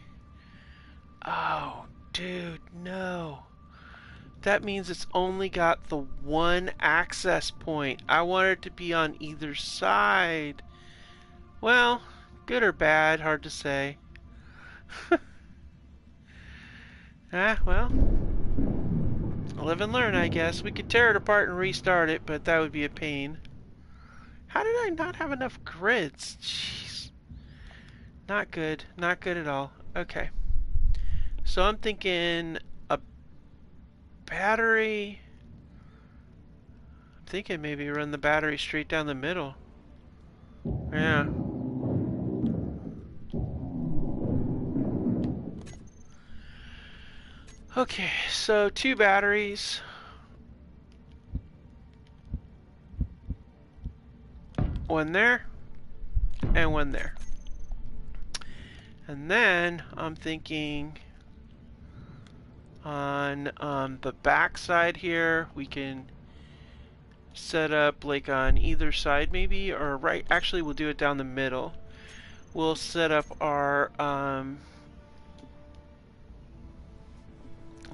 Oh, dude, no. That means it's only got the one access point. I want it to be on either side. Well, good or bad, hard to say. Well, live and learn, I guess. We could tear it apart and restart it, but that would be a pain. How did I not have enough grids? Jeez. Not good. Not good at all. Okay. So I'm thinking a battery. I'm thinking maybe run the battery straight down the middle. Yeah. Okay, so 2 batteries. One there, and one there. And then I'm thinking on the back side here, we can set up like on either side maybe, or right, actually we'll do it down the middle. We'll set up our,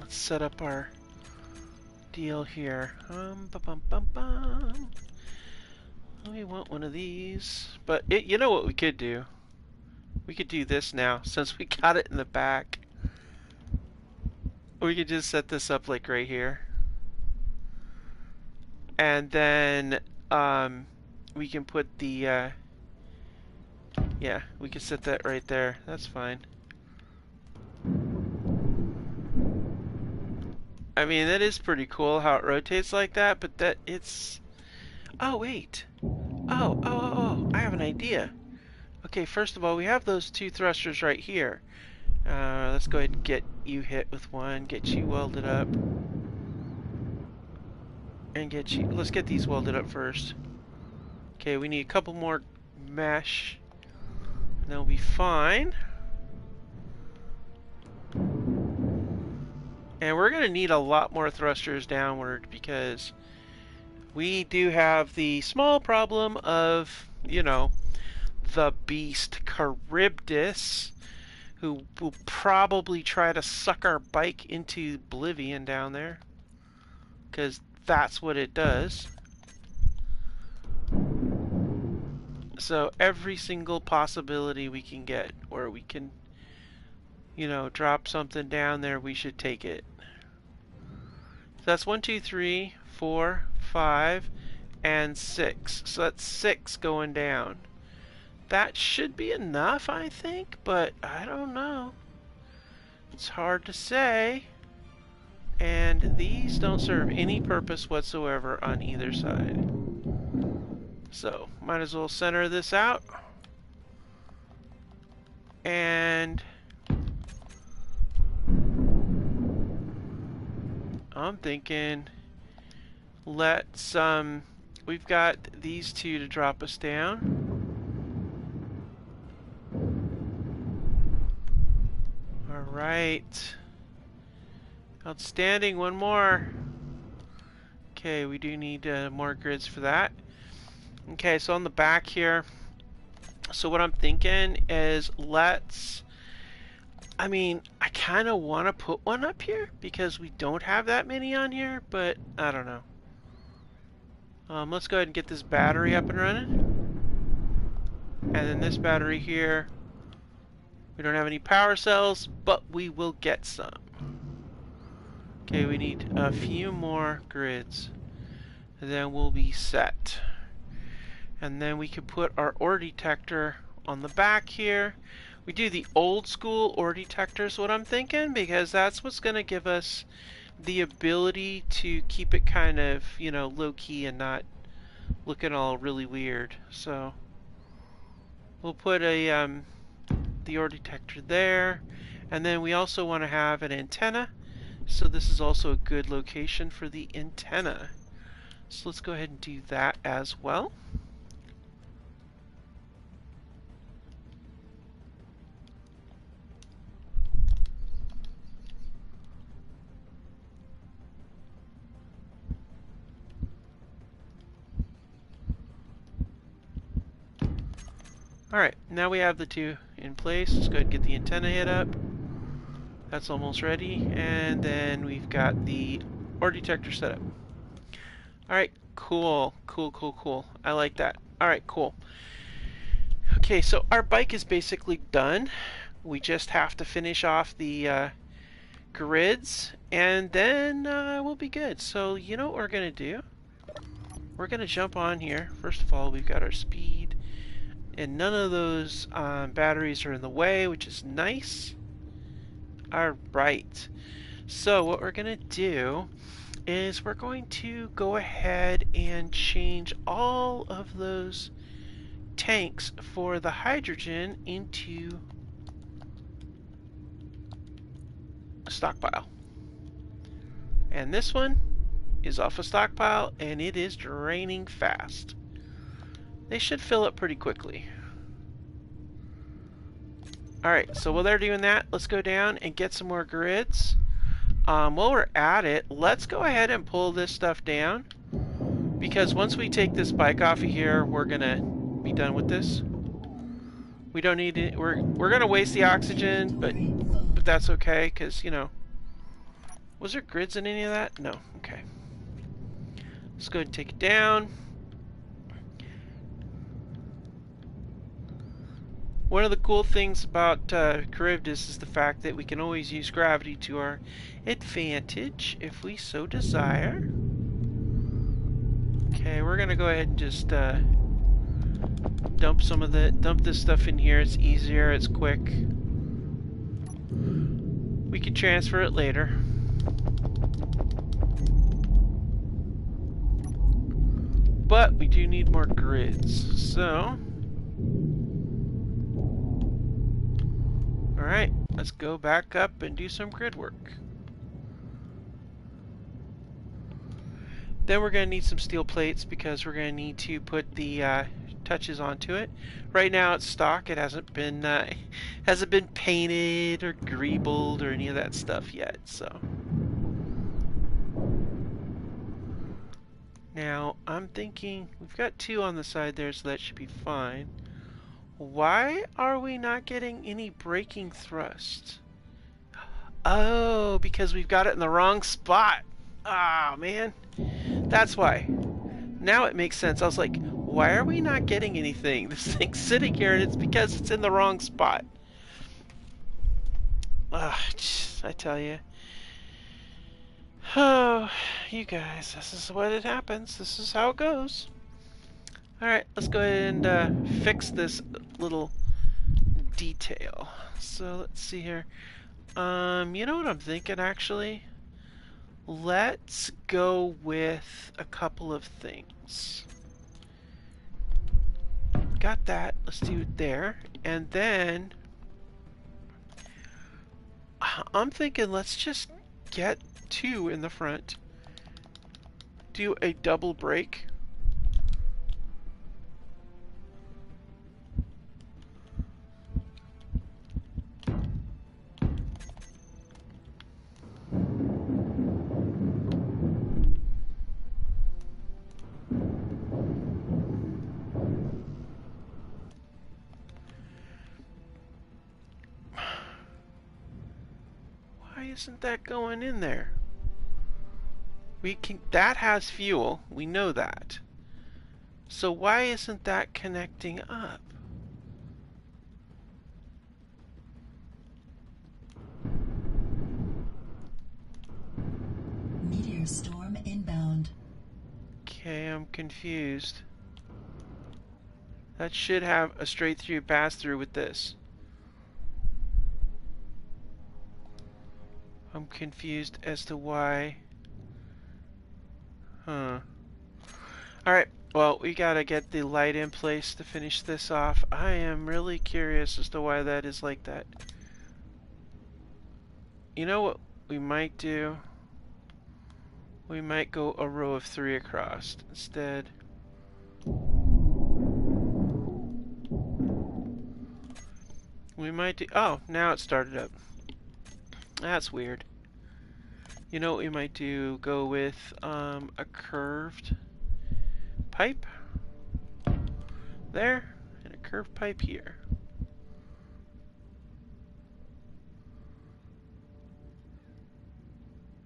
let's set up our deal here. We want one of these, but you know what we could do? We could do this now, since we got it in the back. We could just set this up like right here. And then we can put the yeah, we can set that right there. That's fine. I mean, that is pretty cool how it rotates like that, but that it's... Oh, wait. Oh, I have an idea. Okay, first of all, we have those 2 thrusters right here. Let's go ahead and get you hit with one, get you welded up. And get you... Let's get these welded up first. Okay, we need a couple more mesh. And they'll be fine. And we're going to need a lot more thrusters downward because we do have the small problem of, you know, the beast Charybdis, who will probably try to suck our bike into oblivion down there. Because that's what it does. So every single possibility we can get where we can, you know, drop something down there, we should take it. So that's 1, 2, 3, 4, 5, and 6. So that's 6 going down. That should be enough, I think, but I don't know. It's hard to say. And these don't serve any purpose whatsoever on either side. So, might as well center this out. And I'm thinking let's we've got these 2 to drop us down. All right. Outstanding, one more. Okay, we do need more grids for that. Okay, so on the back here, so what I'm thinking is let's, I mean, I kind of want to put one up here because we don't have that many on here, but I don't know. Let's go ahead and get this battery up and running. And then this battery here, we don't have any power cells, but we will get some. Okay, we need a few more grids. then we'll be set. And then we can put our ore detector on the back here. We do the old school ore detector is what I'm thinking, because that's what's going to give us the ability to keep it kind of, you know, low-key and not looking all really weird. So we'll put the ore detector there, and then we also want to have an antenna, so this is also a good location for the antenna. So let's go ahead and do that as well. Alright, now we have the two in place. Let's go ahead and get the antenna hit up. That's almost ready. And then we've got the ore detector set up. Alright, cool. Cool. I like that. Alright, cool. Okay, so our bike is basically done. We just have to finish off the grids, and then we'll be good. So you know what we're going to do? We're going to jump on here. First of all, we've got our speed. And none of those batteries are in the way, which is nice. Alright, so what we're going to do is we're going to go ahead and change all of those tanks for the hydrogen into a stockpile. And this one is off a stockpile, and it is draining fast. They should fill up pretty quickly. Alright, so while they're doing that, let's go down and get some more grids. While we're at it, let's go ahead and pull this stuff down, because once we take this bike off of here, we're gonna be done with this. We don't need it. We're gonna waste the oxygen, but that's okay, because you know. Was there grids in any of that? No. Okay. Let's go ahead and take it down. One of the cool things about Charybdis is the fact that we can always use gravity to our advantage if we so desire. Okay, we're gonna go ahead and just dump this stuff in here. It's easier, it's quick. We can transfer it later. But we do need more grids, so alright, let's go back up and do some grid work. Then we're going to need some steel plates, because we're going to need to put the touches onto it. Right now it's stock. It hasn't been painted or greebled or any of that stuff yet. So now I'm thinking we've got two on the side there, so that should be fine. Why are we not getting any braking thrust? Oh, because we've got it in the wrong spot. Ah, man. That's why. Now it makes sense. I was like, why are we not getting anything? This thing's sitting here, and it's because it's in the wrong spot. Ah, I tell you. Oh, you guys, this is what it happens. This is how it goes. Alright, let's go ahead and fix this little detail. So let's see here. You know what I'm thinking, actually? Let's go with a couple of things. Got that. Let's do it there. And then I'm thinking let's just get two in the front. Do a double brake. Why isn't that going in there? That has fuel. We know that. So why isn't that connecting up? Meteor storm inbound. Okay, I'm confused. That should have a straight through pass through with this. I'm confused as to why. Huh. Alright, well, we gotta get the light in place to finish this off. I am really curious as to why that is like that. You know what we might do? We might go a row of 3 across instead. We might do... Oh, now it started up. That's weird. You know what we might do? Go with a curved pipe there and a curved pipe here.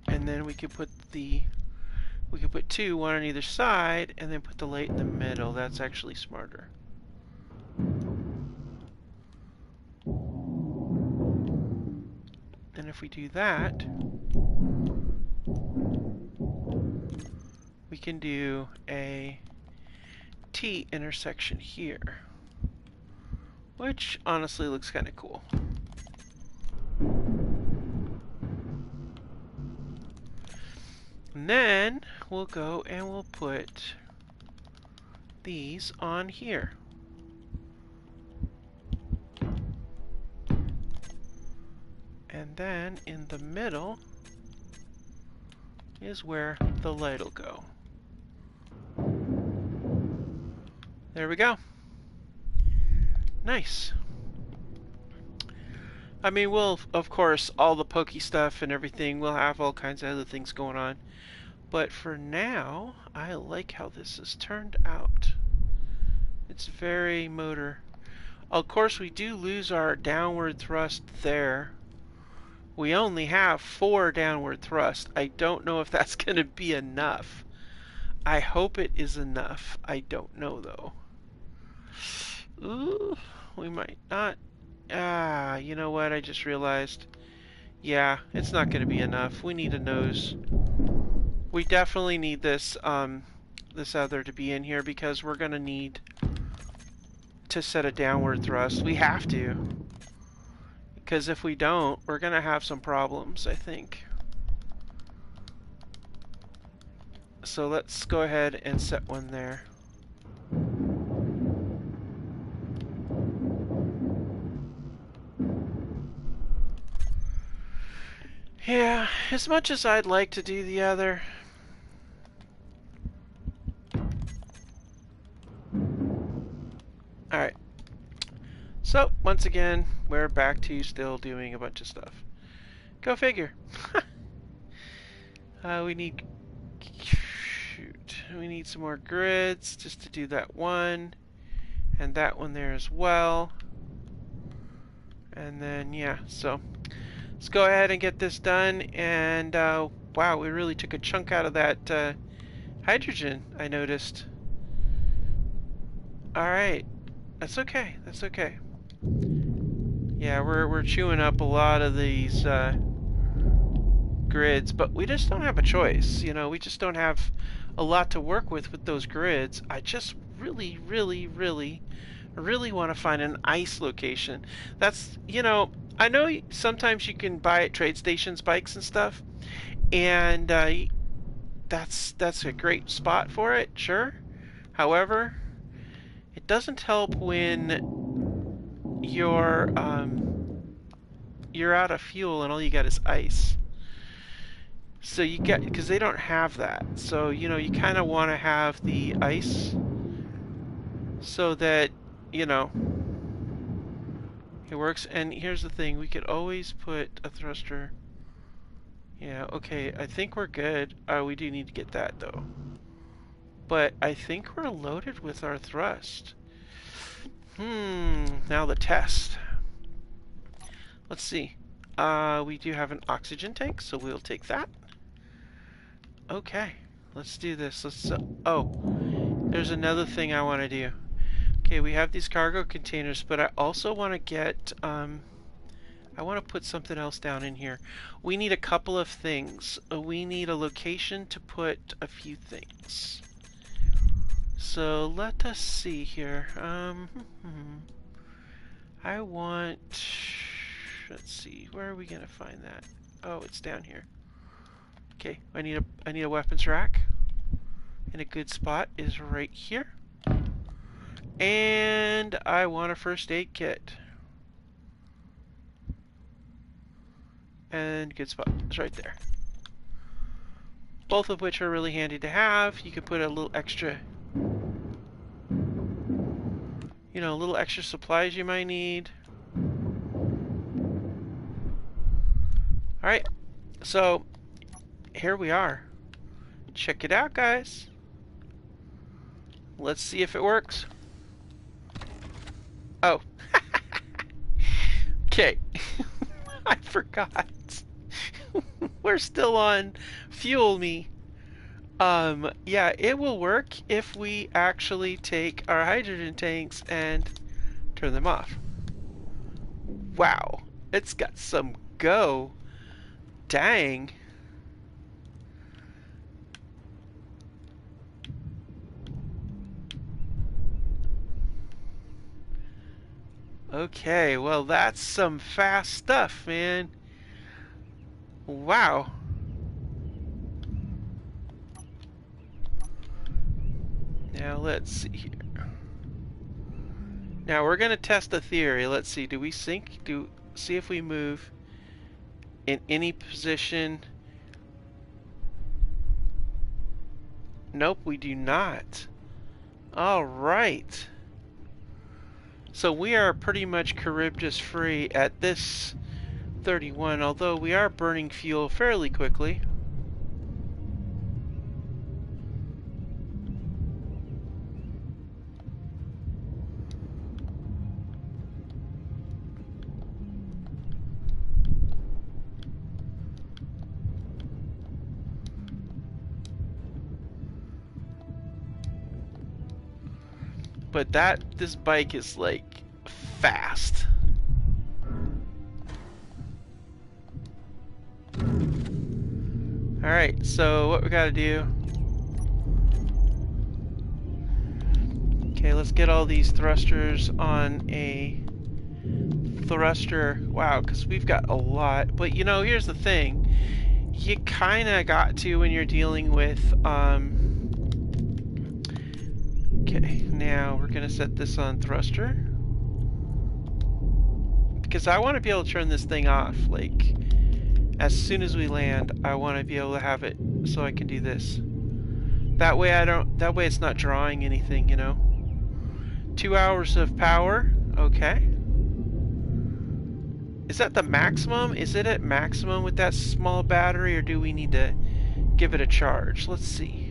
And then we could put two, one on either side, and then put the light in the middle. That's actually smarter. And if we do that, we can do a T intersection here, which honestly looks kind of cool. And then we'll go and we'll put these on here. And then in the middle is where the light will go. There we go. Nice. I mean, we'll, of course, all the pokey stuff and everything, we'll have all kinds of other things going on. But for now, I like how this has turned out. It's very motor. Of course, we do lose our downward thrust there. We only have 4 downward thrust. I don't know if that's going to be enough. I hope it is enough. I don't know, though. Ooh, we might not. Ah, you know what? I just realized. Yeah, it's not going to be enough. We need a nose. We definitely need this this other to be in here because we're going to need to set a downward thrust. We have to. Because if we don't, we're going to have some problems, I think. So let's go ahead and set one there. Yeah, as much as I'd like to do the other. Alright. So, once again, we're back to still doing a bunch of stuff. Go figure. We need... Shoot. We need some more grids just to do that one. And that one there as well. And then, yeah, so... Let's go ahead and get this done, and wow, we really took a chunk out of that hydrogen, I noticed. Alright, that's okay, that's okay. Yeah, we're chewing up a lot of these grids, but we just don't have a choice, you know, we just don't have a lot to work with those grids. I just really want to find an ice location. That's, you know, I know sometimes you can buy at trade stations bikes and stuff, and that's a great spot for it, sure. However, it doesn't help when you're out of fuel and all you got is ice. So you get, because they don't have that. So, you know, you kind of want to have the ice so that, you know, it works. And here's the thing, we could always put a thruster. Yeah, okay, I think we're good. We do need to get that though. But I think we're loaded with our thrust. Now the test. Let's see. We do have an oxygen tank, so we'll take that. Okay, let's do this. Let's. Oh, there's another thing I want to do. Okay, we have these cargo containers, but I also want to get. I want to put something else down in here. We need a couple of things. We need a location to put a few things. so let us see here. I want... Let's see, where are we gonna find that? Oh, it's down here. Okay, I need a weapons rack. And a good spot is right here. And I want a first aid kit. And good spot is right there. Both of which are really handy to have. You can put a little extra, you know, little extra supplies you might need. Alright, so here we are. Check it out, guys. Let's see if it works. Oh. Okay. I forgot. We're still on fuel me. Yeah, it will work if we actually take our hydrogen tanks and turn them off. Wow, it's got some go. Dang. Okay, well that's some fast stuff, man. Wow. Now let's see here. Now we're gonna test a theory. Let's see, do we sink? See if we move in any position. Nope, we do not. Alright. So we are pretty much Charybdis free at this 31, although we are burning fuel fairly quickly. But this bike is like fast. Alright, so what we gotta do. Okay, let's get all these thrusters on a thruster. Wow, because we've got a lot. But you know, here's the thing. You kinda got to when you're dealing with okay, now we're gonna set this on thruster. Because I want to be able to turn this thing off, like, as soon as we land, I want to be able to have it so I can do this. That way it's not drawing anything, you know. 2 hours of power, okay. Is that the maximum? Is it at maximum with that small battery, or do we need to give it a charge? Let's see.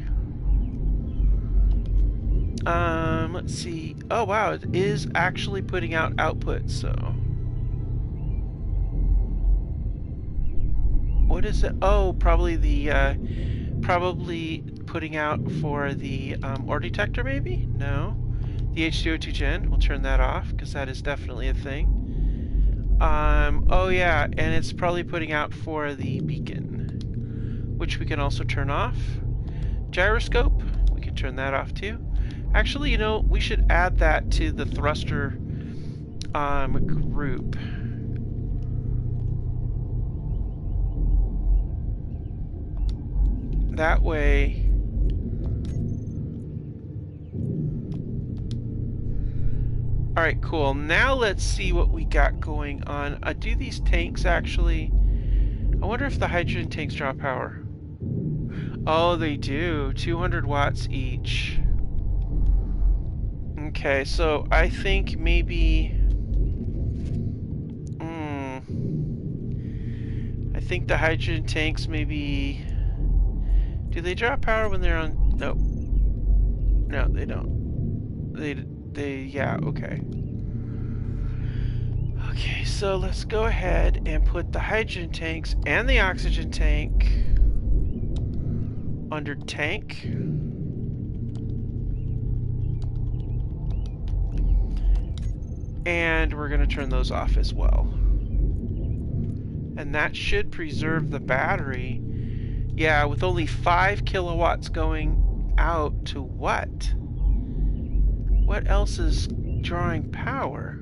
Let's see. Oh wow, it is actually putting out output, so. What is it? Oh, probably probably putting out for the ore detector, maybe? No. The H2O2 gen, we'll turn that off, because that is definitely a thing. Oh yeah, and it's probably putting out for the beacon, which we can also turn off. Gyroscope, we can turn that off too. Actually, you know, we should add that to the thruster group. That way, alright, cool. Now let's see what we got going on. Do these tanks actually, I wonder if the hydrogen tanks draw power. Oh, they do. 200 watts each. Okay, so I think maybe... I think the hydrogen tanks maybe... Do they draw power when they're on... No. No, they don't. Yeah, okay. Okay, so let's go ahead and put the hydrogen tanks and the oxygen tank under tank. And we're going to turn those off as well. And that should preserve the battery. Yeah, with only 5 kilowatts going out to what? what else is drawing power?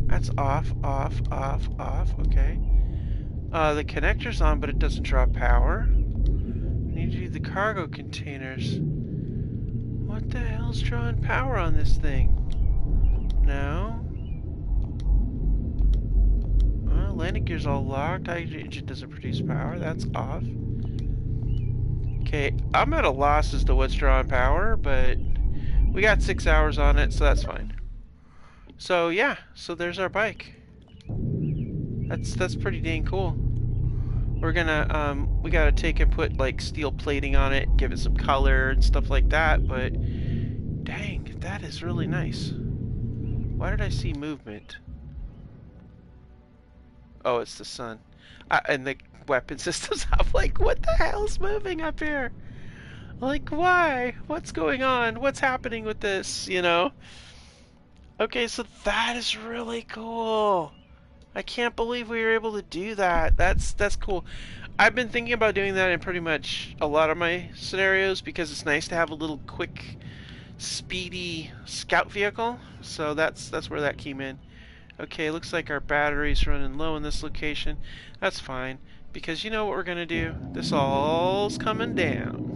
That's off, off, off, off. Okay. The connector's on, but it doesn't draw power. I need to do the cargo containers. What the hell's drawing power on this thing? No. Well, landing gear's all locked. Hydrogen engine doesn't produce power. That's off. Okay, I'm at a loss as to what's drawing power, but we got 6 hours on it, so that's fine. So yeah, so there's our bike. That's pretty dang cool. We're gonna we gotta take and put like steel plating on it, give it some color and stuff like that, but dang, that is really nice. Why did I see movement? Oh, it's the sun. And the weapon systems. I'm like, what the hell's moving up here? Like, why? What's going on? What's happening with this, you know? Okay, so that is really cool. I can't believe we were able to do that. That's cool. I've been thinking about doing that in pretty much a lot of my scenarios because it's nice to have a little quick, speedy scout vehicle. So that's where that came in. Okay, looks like our battery's running low in this location. That's fine, because you know what we're gonna do? This all's coming down.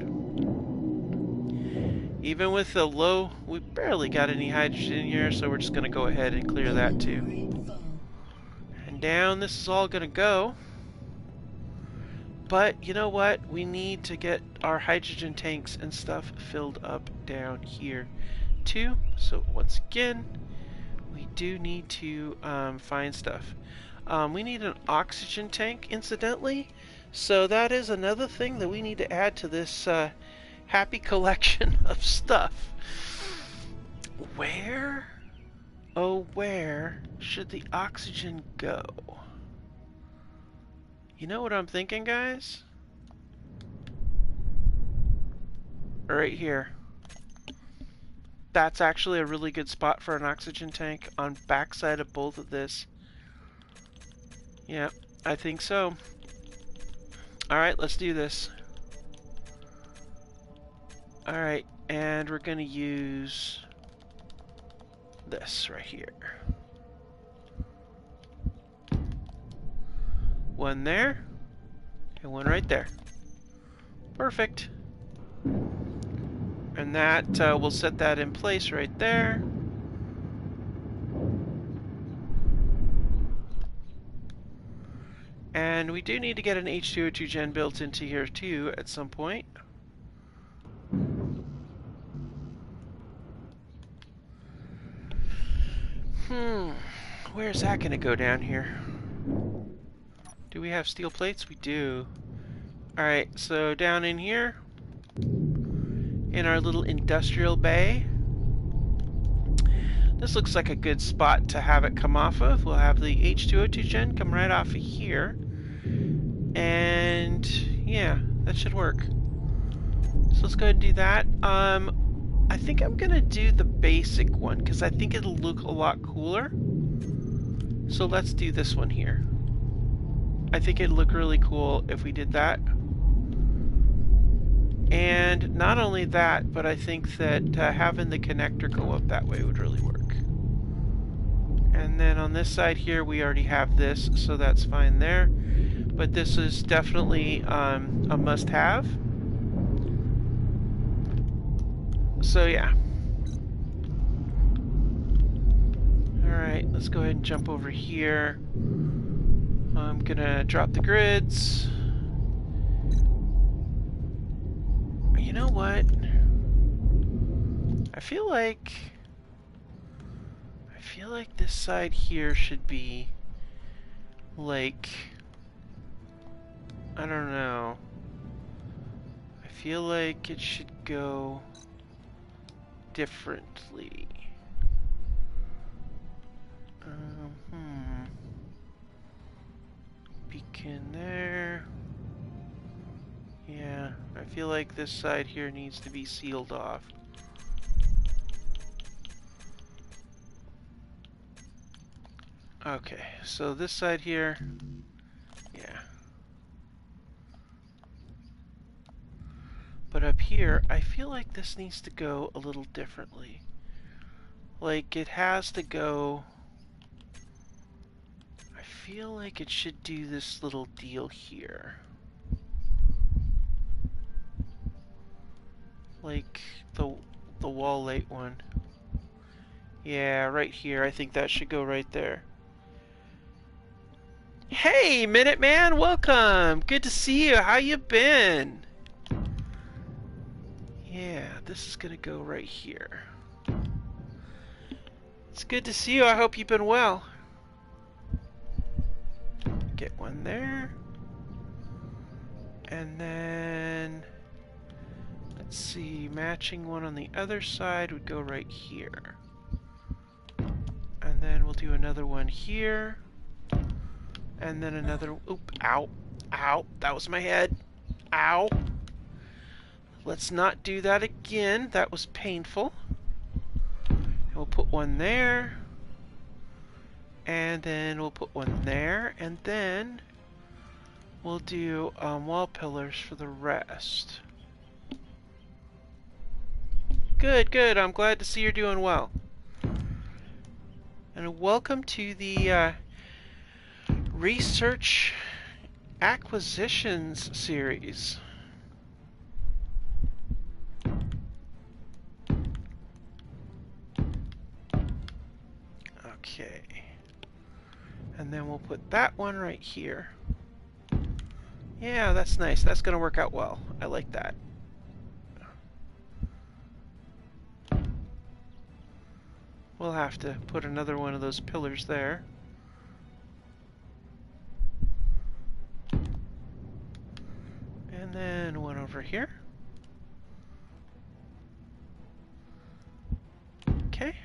Even with the low, we barely got any hydrogen in here, so we're just gonna go ahead and clear that too. And down this is all gonna go. But you know what? We need to get our hydrogen tanks and stuff filled up down here too. So once again, we do need to find stuff. We need an oxygen tank, incidentally. So that is another thing that we need to add to this happy collection of stuff. Where, oh where should the oxygen go? You know what I'm thinking, guys? Right here. That's actually a really good spot for an oxygen tank on backside of both of this. Yeah, I think so. Alright, let's do this. Alright, and we're gonna use this right here. One there, and one right there. Perfect. And that, we'll set that in place right there. And we do need to get an H2O2 gen built into here too at some point. Where's that gonna go down here? Do we have steel plates? We do. Alright, so down in here, in our little industrial bay, this looks like a good spot to have it come off of. We'll have the H2O2 gen come right off of here. And yeah, that should work. So let's go ahead and do that. I think I'm gonna do the basic one because I think it'll look a lot cooler. So let's do this one here. I think it'd look really cool if we did that. And not only that, but I think that having the connector go up that way would really work. And then on this side here, we already have this, so that's fine there. But this is definitely a must-have. So yeah. Alright, let's go ahead and jump over here. I'm gonna drop the grids. You know what? I feel like this side here should be like, I don't know. I feel like it should go differently. Beacon there. Yeah, I feel like this side here needs to be sealed off. Okay, so this side here, yeah. But up here, I feel like this needs to go a little differently. Like, it has to go... I feel like it should do this little deal here. Like, the wall light one. Yeah, right here. I think that should go right there. Hey, Minuteman! Welcome! Good to see you. How you been? Yeah, this is gonna go right here. It's good to see you. I hope you've been well. Get one there. And then... let's see, matching one on the other side would go right here. And then we'll do another one here. And then another... oop, ow. Ow, that was my head. Ow. Let's not do that again. That was painful. And we'll put one there. And then we'll put one there. And then we'll do wall pillars for the rest. Good, good. I'm glad to see you're doing well. And welcome to the Research Acquisitions series. Okay. And then we'll put that one right here. Yeah, that's nice. That's going to work out well. I like that. We'll have to put another one of those pillars there. And then one over here. Okay.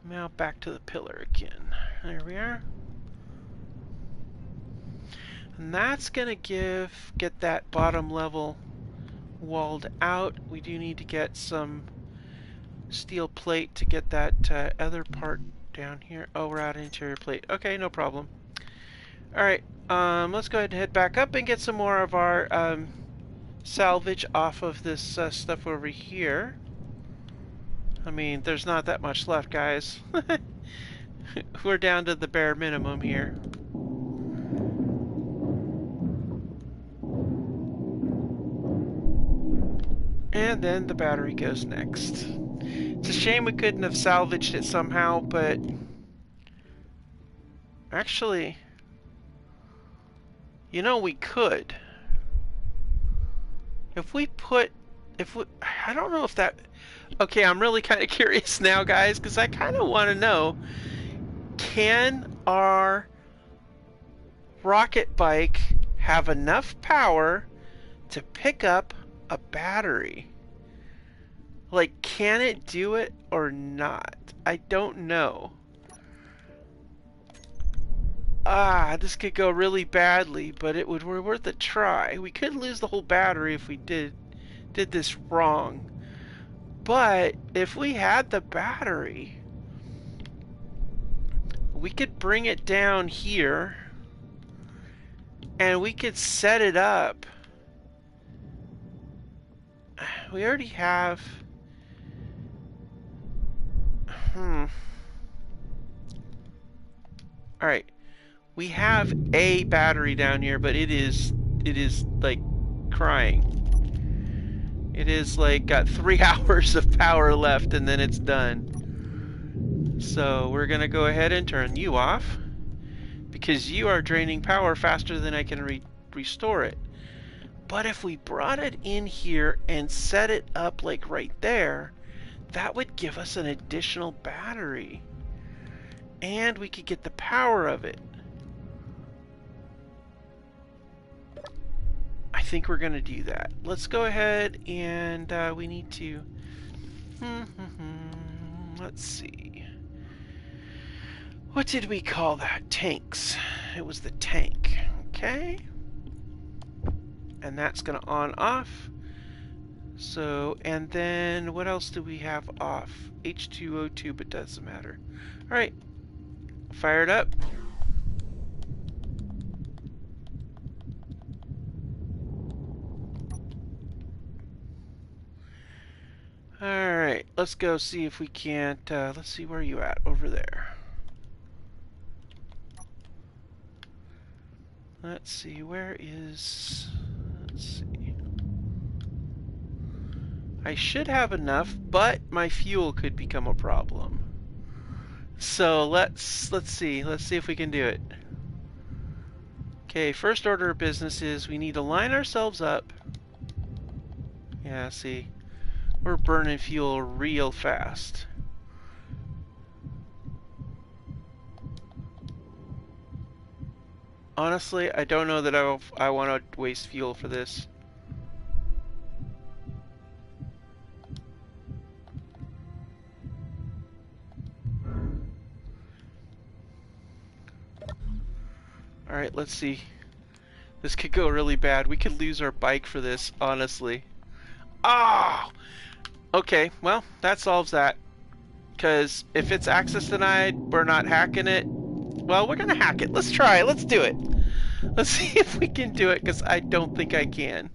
Now back to the pillar again. There we are. And that's gonna get that bottom level walled out. We do need to get some steel plate to get that other part down here. Oh, we're out of interior plate. Okay, no problem. Alright, let's go ahead and head back up and get some more of our salvage off of this stuff over here. I mean, there's not that much left, guys. We're down to the bare minimum here. And then the battery goes next. It's a shame we couldn't have salvaged it somehow, but... actually... you know, we could. If we put... I don't know if that... okay, I'm really kind of curious now, guys, because I kind of want to know, can our rocket bike have enough power to pick up a battery? Like, can it do it or not? I don't know. This could go really badly, but it would be worth a try. We could lose the whole battery if we did this wrong. But if we had the battery, we could bring it down here and we could set it up. We already have... Alright. We have a battery down here, but it is like crying. It is like got 3 hours of power left and then it's done. So we're gonna go ahead and turn you off because you are draining power faster than I can restore it. But if we brought it in here and set it up like right there, that would give us an additional battery. And we could get the power of it. I think we're going to do that. Let's go ahead and we need to... let's see. What did we call that? Tanks. It was the tank. Okay. And that's going to on off. So, and then what else do we have off? H2O2, but doesn't matter. Alright. Fire it up. Alright, let's go see if we can't, let's see where you at over there. Let's see, where is, let's see. I should have enough, but my fuel could become a problem. So let's see if we can do it. Okay, first order of business is we need to line ourselves up. Yeah, see, we're burning fuel real fast. Honestly, I don't know that I want to waste fuel for this. Alright, let's see. This could go really bad. We could lose our bike for this, honestly. Oh! Okay, well, that solves that. Because if it's access denied, we're not hacking it. Well, we're gonna hack it. Let's try. Let's do it. Let's see if we can do it, because I don't think I can.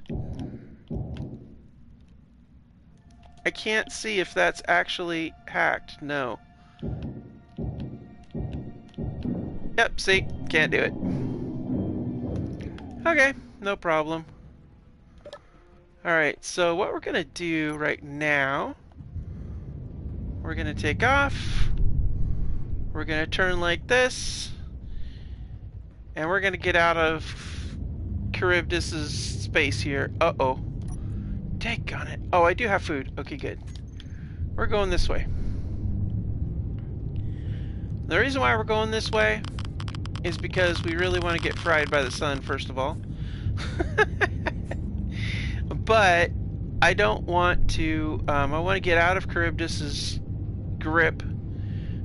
I can't see if that's actually hacked. No. Yep, see? Can't do it. Okay, no problem. Alright, so what we're gonna do right now, we're gonna take off. We're gonna turn like this. And we're gonna get out of Charybdis's space here. Uh-oh. Daggone it. Oh, I do have food. Okay, good. We're going this way. The reason why we're going this way is because we really want to get fried by the sun, first of all. But I don't want to, I want to get out of Charybdis's grip.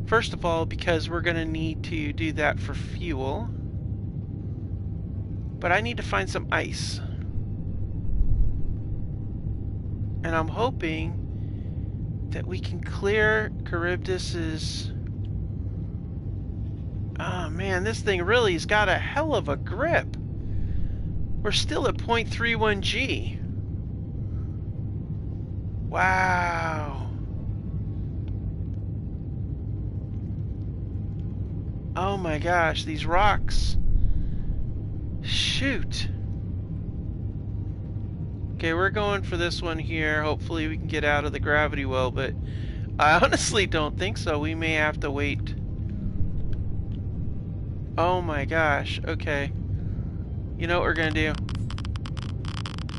First of all, because we're going to need to do that for fuel. But I need to find some ice. And I'm hoping that we can clear Charybdis's... Oh man, this thing really has got a hell of a grip. We're still at 0.31 G. Wow. Oh my gosh, these rocks. Shoot. Okay, we're going for this one here. Hopefully we can get out of the gravity well, but I honestly don't think so. We may have to wait. Oh my gosh, okay. You know what we're gonna do?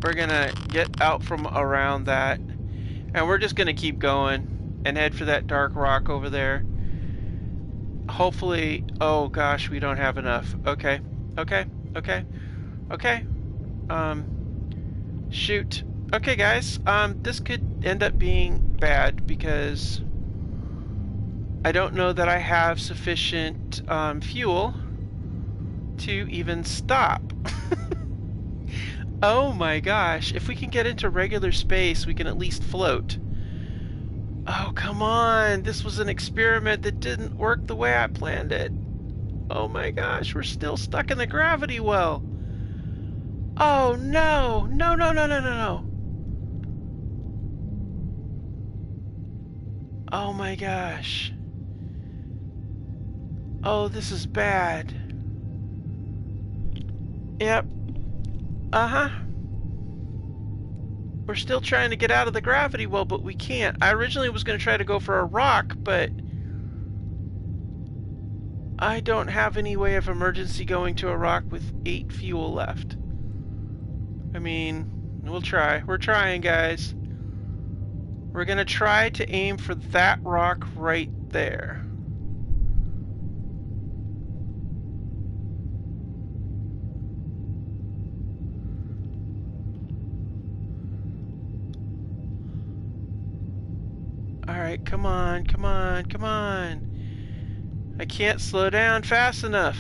We're gonna get out from around that, and we're just gonna keep going and head for that dark rock over there. Hopefully, oh gosh, we don't have enough. Okay, okay, okay, okay. Shoot. Okay, guys, this could end up being bad because I don't know that I have sufficient fuel to even stop. Oh my gosh, if we can get into regular space, we can at least float. Oh, come on. This was an experiment that didn't work the way I planned it. Oh my gosh, we're still stuck in the gravity well. Oh no, no, no, no, no, no, no. Oh my gosh. Oh, this is bad. Yep. Uh-huh. We're still trying to get out of the gravity well, but we can't. I originally was going to try to go for a rock, but I don't have any way of emergency going to a rock with 8 fuel left. I mean, we'll try. We're trying, guys. We're going to try to aim for that rock right there. Alright, come on, come on, come on. I can't slow down fast enough.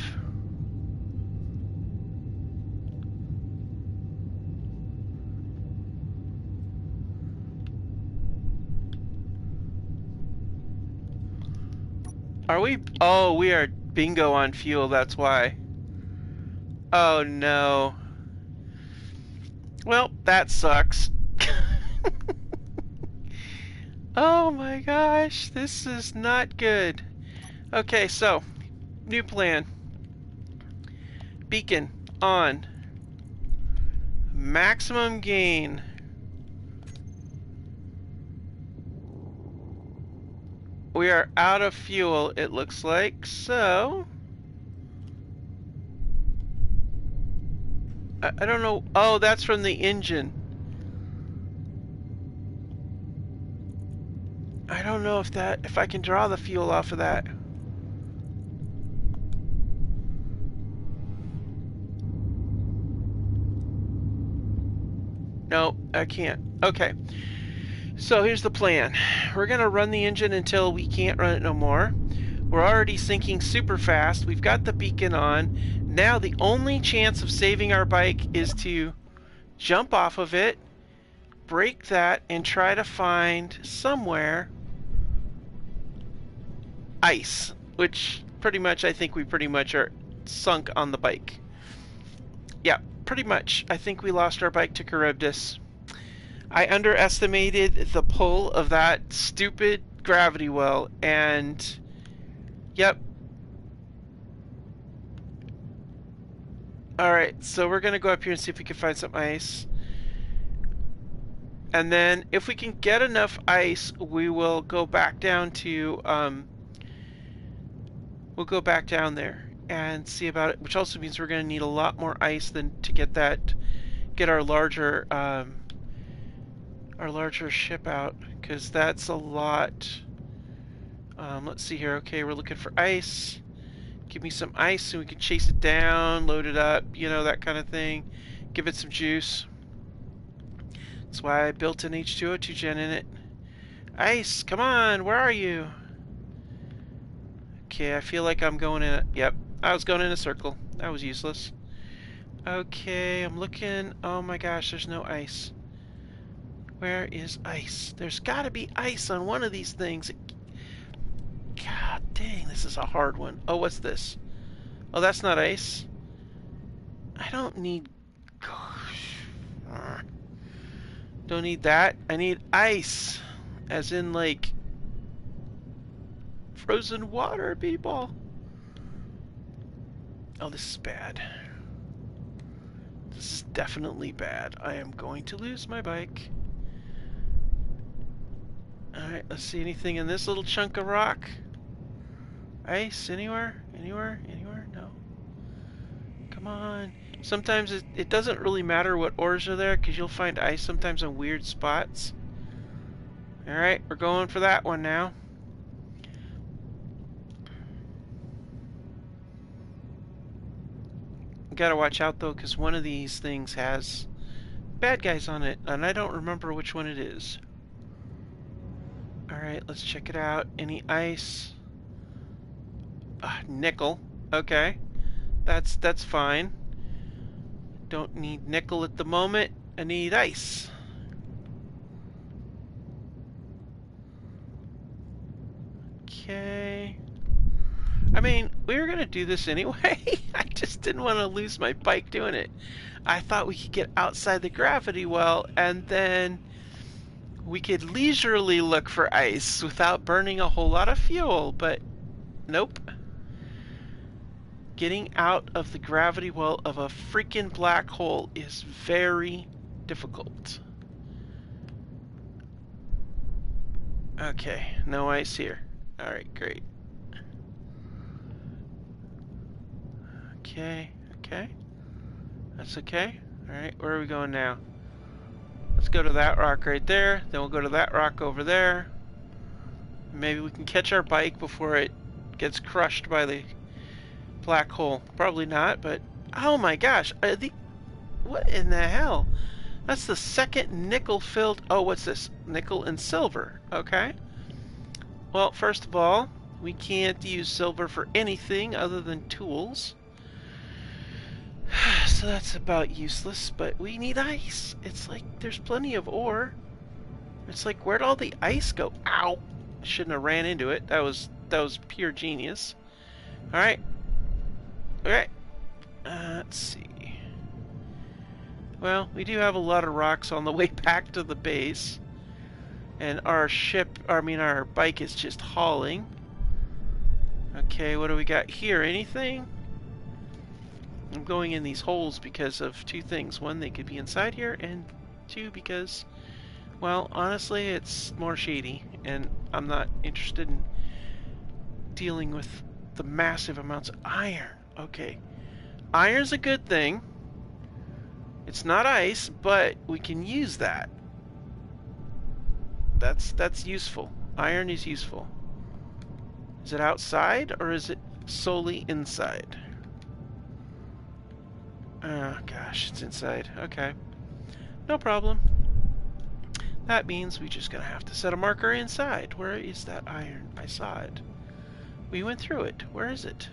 Are we? Oh, we are bingo on fuel, that's why. Oh no. Well, that sucks. Oh my gosh, this is not good. Okay, so, new plan. Beacon on. Maximum gain. We are out of fuel, it looks like, so... I don't know. Oh, that's from the engine. I don't know if I can draw the fuel off of that. No, I can't. Okay. So here's the plan. We're going to run the engine until we can't run it no more. We're already sinking super fast. We've got the beacon on. Now the only chance of saving our bike is to jump off of it, break that, and try to find somewhere ice, which pretty much I think we pretty much are sunk on the bike. Yeah, pretty much. I think we lost our bike to Charybdis. I underestimated the pull of that stupid gravity well, and yep. Alright, so we're gonna go up here and see if we can find some ice. And then if we can get enough ice, we will go back down to we'll go back down there and see about it, which also means we're gonna need a lot more ice than to get our larger ship out, because that's a lot. Let's see here. Okay, we're looking for ice. Give me some ice so we can chase it down, load it up, you know, that kind of thing. Give it some juice. That's why I built an H2O2 gen in it. Ice, come on, where are you? Okay, I feel like I'm going in a... Yep, I was going in a circle. That was useless. Okay, I'm looking... Oh my gosh, there's no ice. Where is ice? There's gotta be ice on one of these things. God dang, this is a hard one. Oh, what's this? Oh, that's not ice. I don't need... Don't need that. I need ice. As in, like... frozen water, people. Oh, this is bad. This is definitely bad. I am going to lose my bike. Alright, let's see anything in this little chunk of rock. Ice, anywhere? Anywhere? Anywhere? No. Come on. Sometimes it doesn't really matter what ores are there, because you'll find ice sometimes in weird spots. Alright, we're going for that one now. Gotta watch out though, because one of these things has bad guys on it, and I don't remember which one it is. Alright, let's check it out. Any ice? Nickel. Okay. That's fine. Don't need nickel at the moment. I need ice. Okay. I mean, we were gonna do this anyway. I just didn't want to lose my bike doing it. I thought we could get outside the gravity well, and then we could leisurely look for ice without burning a whole lot of fuel, but nope. Getting out of the gravity well of a freaking black hole is very difficult. Okay, no ice here. Alright, great. Okay, okay. That's okay. Alright, where are we going now? Let's go to that rock right there. Then we'll go to that rock over there. Maybe we can catch our bike before it gets crushed by the black hole. Probably not, but... Oh my gosh! What in the hell? That's the second nickel-filled... Oh, what's this? Nickel and silver. Okay. Well, first of all, we can't use silver for anything other than tools. So that's about useless, but we need ice. It's like there's plenty of ore. It's like, where'd all the ice go? Ow! Shouldn't have ran into it. That was pure genius. Alright. Okay. Let's see. Well, we do have a lot of rocks on the way back to the base. And our ship, I mean our bike is just hauling. Okay, what do we got here? Anything? I'm going in these holes because of two things. One, they could be inside here, and two, because, well, honestly, it's more shady, and I'm not interested in dealing with the massive amounts of iron. Okay. Iron's a good thing. It's not ice, but we can use that. That's useful. Iron is useful. Is it outside or is it solely inside? Oh gosh, it's inside. Okay. No problem. That means we're just gonna have to set a marker inside. Where is that iron? I saw it. We went through it. Where is it?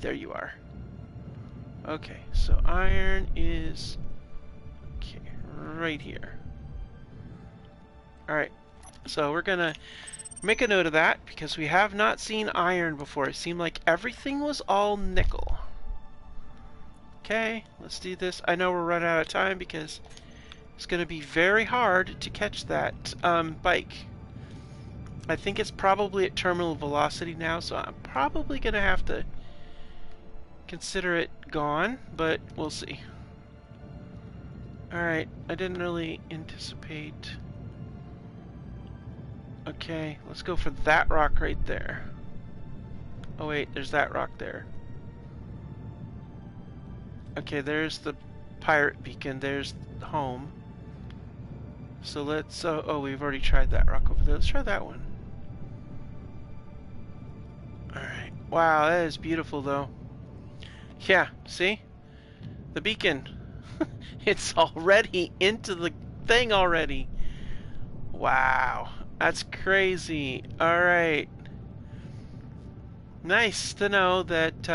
There you are. Okay, so iron is right here. Alright, so we're gonna make a note of that because we have not seen iron before. It seemed like everything was all nickel. Okay, let's do this. I know we're running out of time because it's gonna be very hard to catch that bike. I think it's probably at terminal velocity now, so I'm probably gonna have to consider it gone, but we'll see. Alright, I didn't really anticipate. Okay, let's go for that rock right there. Oh wait, there's that rock there. Okay, there's the pirate beacon, there's home. So let's, oh, we've already tried that rock over there. Let's try that one. Alright, wow, that is beautiful though. Yeah, see? The beacon. It's already into the thing already. Wow, that's crazy. Alright. Nice to know that,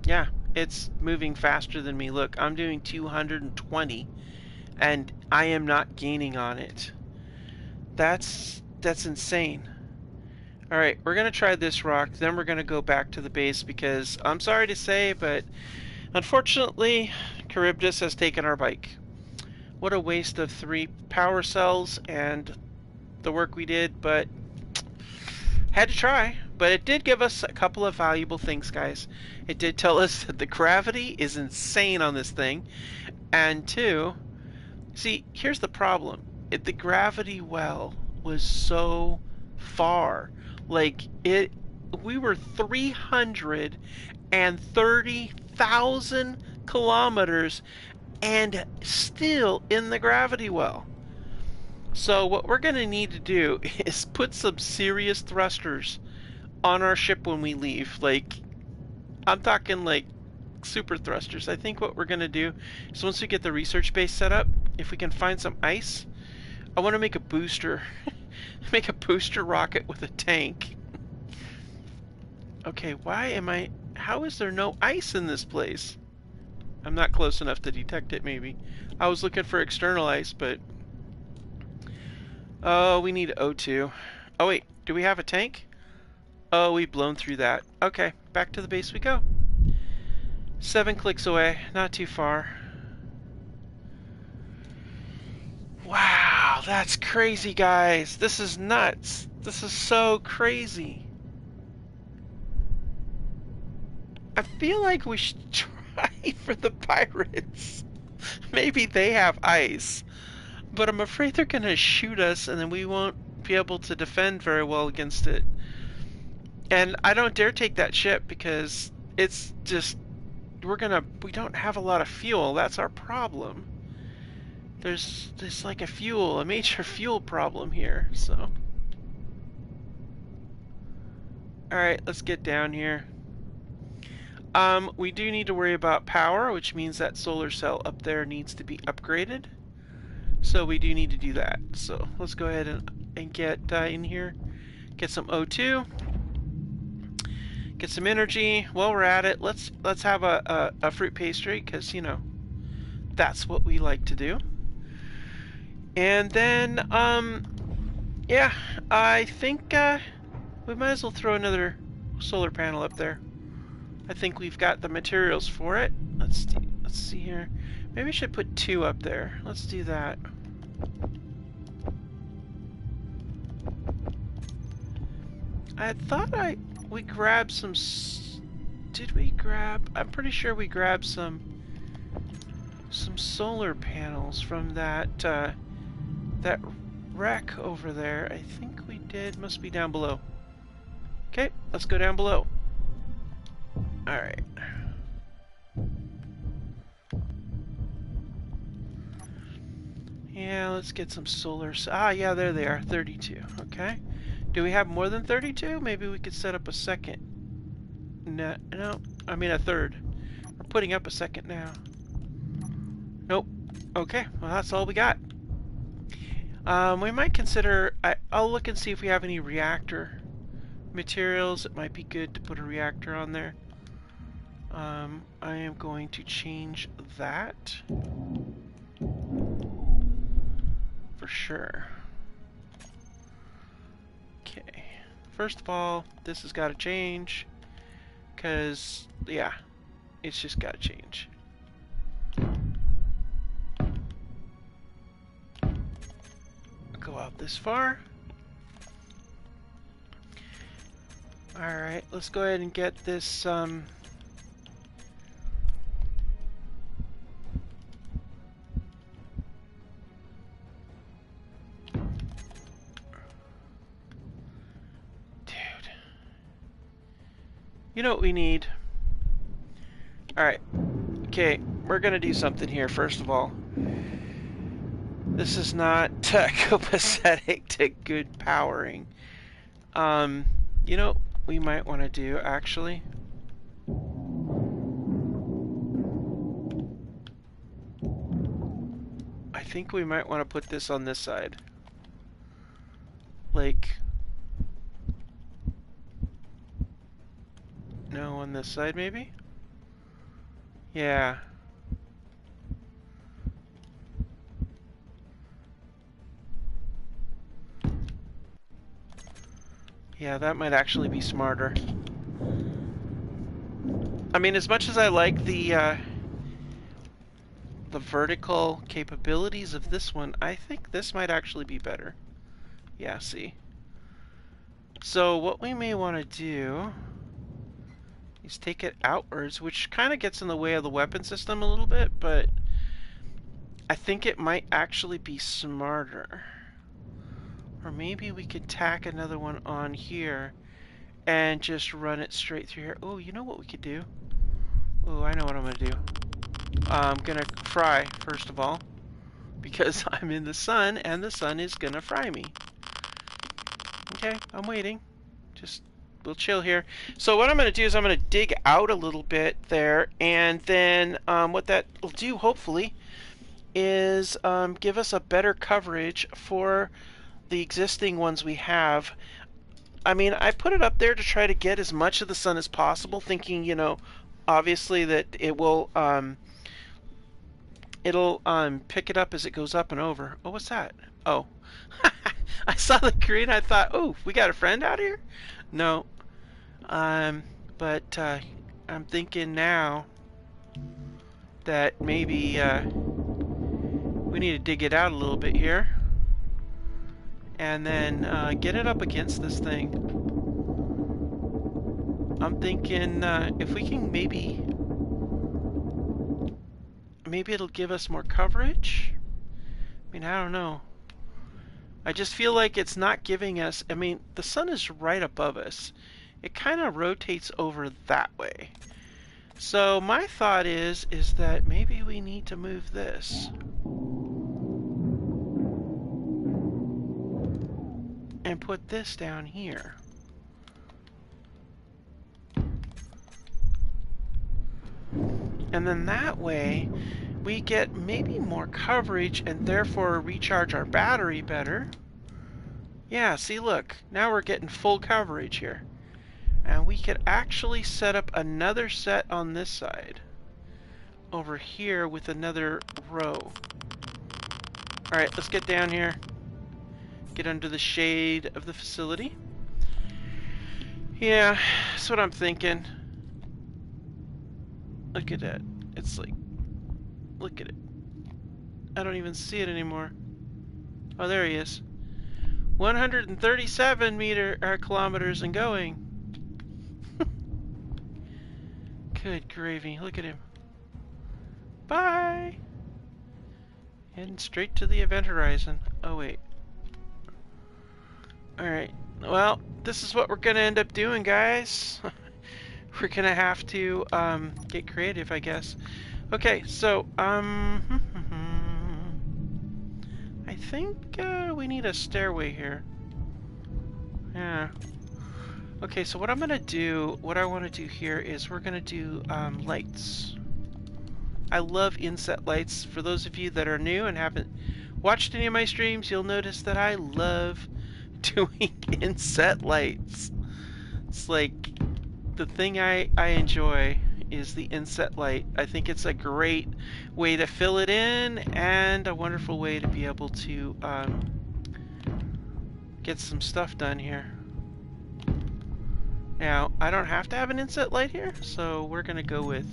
yeah, it's moving faster than me. Look, I'm doing 220, and I am not gaining on it. That's insane. Alright, we're going to try this rock, then we're going to go back to the base because, I'm sorry to say, but unfortunately, Charybdis has taken our bike. What a waste of 3 power cells and the work we did, but had to try. But it did give us a couple of valuable things, guys. It did tell us that the gravity is insane on this thing, and 2, see, here's the problem. The gravity well was so far. Like, we were 330,000 kilometers and still in the gravity well. So what we're going to need to do is put some serious thrusters on our ship when we leave. Like, I'm talking like super thrusters. I think what we're going to do is once we get the research base set up, if we can find some ice, I want to make a booster. Make a booster rocket with a tank. Okay, how is there no ice in this place? I'm not close enough to detect it, maybe. I was looking for external ice, but... Oh, we need O2. Oh wait, do we have a tank? Oh, we've blown through that. Okay, back to the base we go. 7 clicks away, not too far. Wow, that's crazy, guys. This is nuts. This is so crazy. I feel like we should try for the pirates. Maybe they have ice, but I'm afraid they're gonna shoot us and then we won't be able to defend very well against it. And I don't dare take that ship because it's just, we don't have a lot of fuel. That's our problem. There's like a major fuel problem here, so. Alright, let's get down here. We do need to worry about power, which means that solar cell up there needs to be upgraded. So we do need to do that. So let's go ahead and get in here, get some O2, get some energy. While we're at it, let's have a fruit pastry, because, you know, that's what we like to do. And then, yeah, I think we might as well throw another solar panel up there. I think we've got the materials for it. Let's let's see here. Maybe we should put 2 up there. Let's do that. I thought we grabbed some. Did we grab? I'm pretty sure we grabbed some solar panels from that that wreck over there. I think we did. Must be down below. Okay, let's go down below. All right. Yeah, let's get some solar. Ah, yeah, there they are. 32. Okay. Do we have more than 32? Maybe we could set up a second. No, no. I mean a third. We're putting up a second now. Nope. Okay. Well, that's all we got. We might consider. I'll look and see if we have any reactor materials. It might be good to put a reactor on there. I am going to change that for sure. Okay. First of all, this has got to change because, yeah, it's just got to change. Go out this far. Alright, let's go ahead and get this, you know what we need? Alright. Okay, we're gonna do something here, first of all. This is not copacetic to good powering. You know what we might want to do, actually? I think we might want to put this on this side. Like... No, on this side, maybe? Yeah. Yeah, that might actually be smarter. I mean, as much as I like the vertical capabilities of this one, I think this might actually be better. Yeah, see. So what we may want to do is take it outwards, which kind of gets in the way of the weapon system a little bit, but I think it might actually be smarter. Or maybe we could tack another one on here and just run it straight through here. Oh, you know what we could do? Oh, I know what I'm going to do. I'm going to fry, first of all, because I'm in the sun, and the sun is going to fry me. Okay, I'm waiting. Just, we'll chill here. So what I'm going to do is I'm going to dig out a little bit there, and then what that will do, hopefully, is give us a better coverage for the existing ones we have. I mean, I put it up there to try to get as much of the sun as possible, thinking, you know, obviously that it will, it'll pick it up as it goes up and over. Oh, what's that? Oh, I saw the green. I thought, oh, we got a friend out here. No, but I'm thinking now that maybe we need to dig it out a little bit here. And then get it up against this thing. I'm thinking if we can maybe it'll give us more coverage. I mean, I don't know. I just feel like it's not giving us. I mean, the sun is right above us. It kind of rotates over that way. So my thought is that maybe we need to move this. And put this down here. And then that way we get maybe more coverage and therefore recharge our battery better. Yeah, see, look, now we're getting full coverage here. And we could actually set up another set on this side over here with another row. Alright, let's get down here. Get under the shade of the facility. Yeah, that's what I'm thinking. Look at that. It's like Look at it. I don't even see it anymore. Oh, there he is. 137 kilometers and going. Good gravy. Look at him. Bye. Heading straight to the event horizon. Oh, wait. Alright. Well, this is what we're going to end up doing, guys. We're going to have to get creative, I guess. Okay, so, I think we need a stairway here. Yeah. Okay, so what I'm gonna do, what I want to do here is we're gonna do lights. I love inset lights. For those of you that are new and haven't watched any of my streams, you'll notice that I love doing inset lights. It's like the thing I enjoy is the inset light. I think it's a great way to fill it in and a wonderful way to be able to get some stuff done here. Now, I don't have to have an inset light here, so we're gonna go with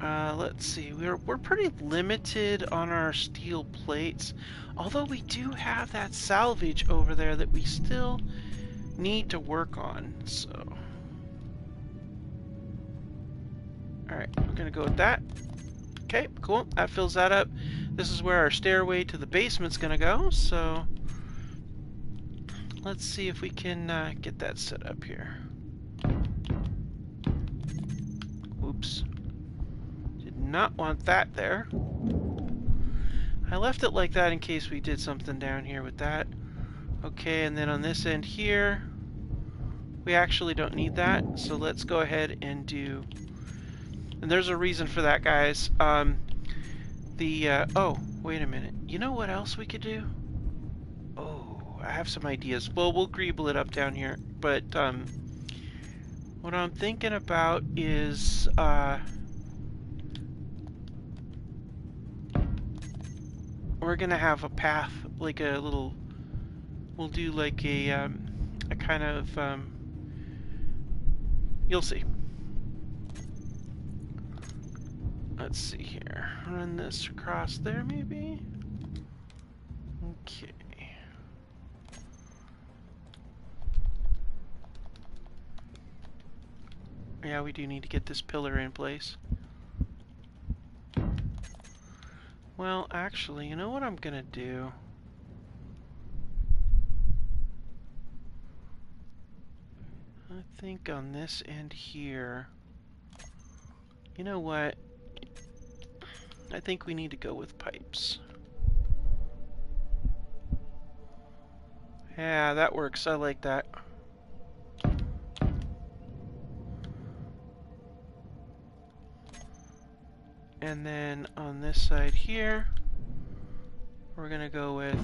let's see, we're pretty limited on our steel plates, although we do have that salvage over there that we still need to work on, so alright, we're gonna go with that. Okay, cool, that fills that up. This is where our stairway to the basement's gonna go, so let's see if we can get that set up here. Oops. Did not want that there. I left it like that in case we did something down here with that. Okay, and then on this end here, we actually don't need that, so let's go ahead and do... And there's a reason for that, guys. Oh, wait a minute. You know what else we could do? Oh, I have some ideas. Well, we'll greeble it up down here, but what I'm thinking about is we're gonna have a path, like a little. We'll do like a kind of. You'll see. Let's see here. Run this across there, maybe. Okay. Yeah, we do need to get this pillar in place. Well, actually, you know what I'm gonna do? I think on this end here, you know what? I think we need to go with pipes. Yeah, that works. I like that. And then on this side here, we're gonna go with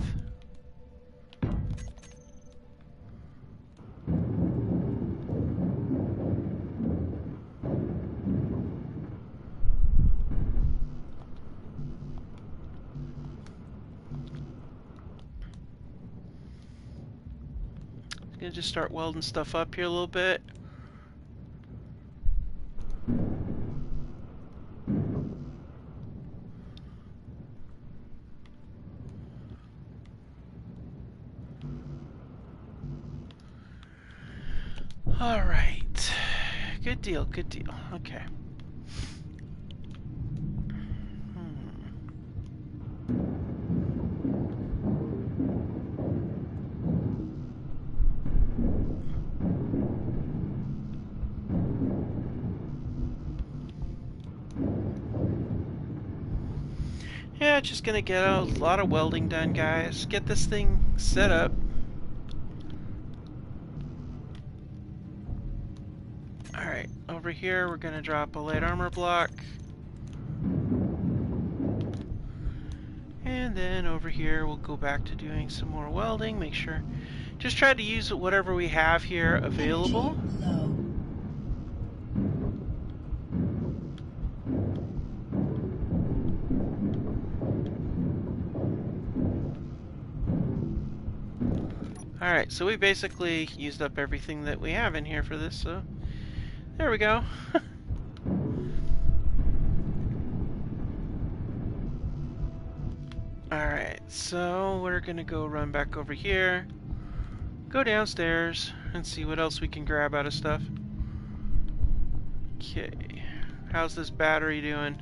gonna just start welding stuff up here a little bit. All right, good deal, good deal. Okay. Yeah, just gonna get a lot of welding done, guys. Get this thing set up. Alright, over here we're gonna drop a light armor block. And then over here we'll go back to doing some more welding. Make sure, just try to use whatever we have here available. Alright, so we basically used up everything that we have in here for this, so there we go. Alright, so we're gonna go run back over here, go downstairs, and see what else we can grab out of stuff. Okay, how's this battery doing?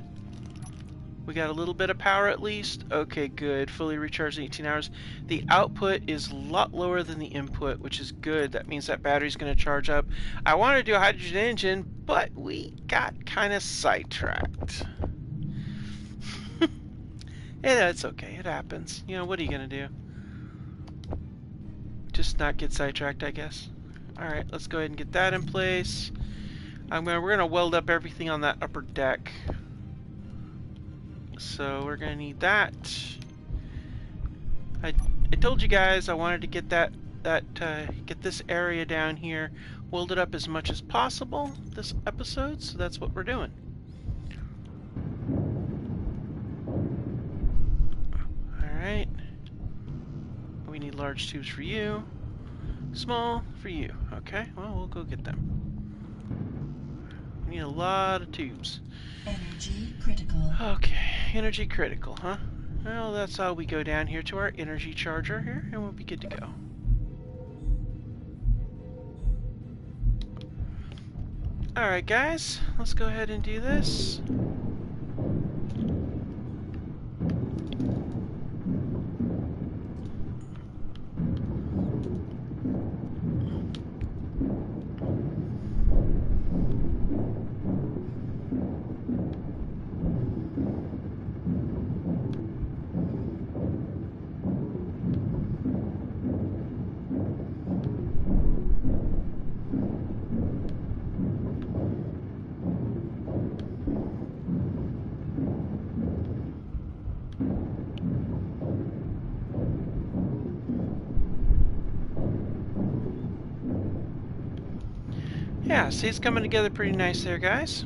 We got a little bit of power at least? Okay, good. Fully recharged in 18 hours. The output is a lot lower than the input, which is good. That means that battery's going to charge up. I wanted to do a hydrogen engine, but we got kind of sidetracked. It's okay. It happens. You know, what are you going to do? Just not get sidetracked, I guess. Alright, let's go ahead and get that in place. We're going to weld up everything on that upper deck. So we're going to need that. I told you guys I wanted to get get this area down here welded up as much as possible this episode, so that's what we're doing. Alright. We need large tubes for you. Small for you. Okay, well, we'll go get them. We need a lot of tubes. Energy critical. Okay, energy critical, huh? Well, that's how we go down here to our energy charger here, and we'll be good to go. Alright guys, let's go ahead and do this. Yeah, see, it's coming together pretty nice there, guys.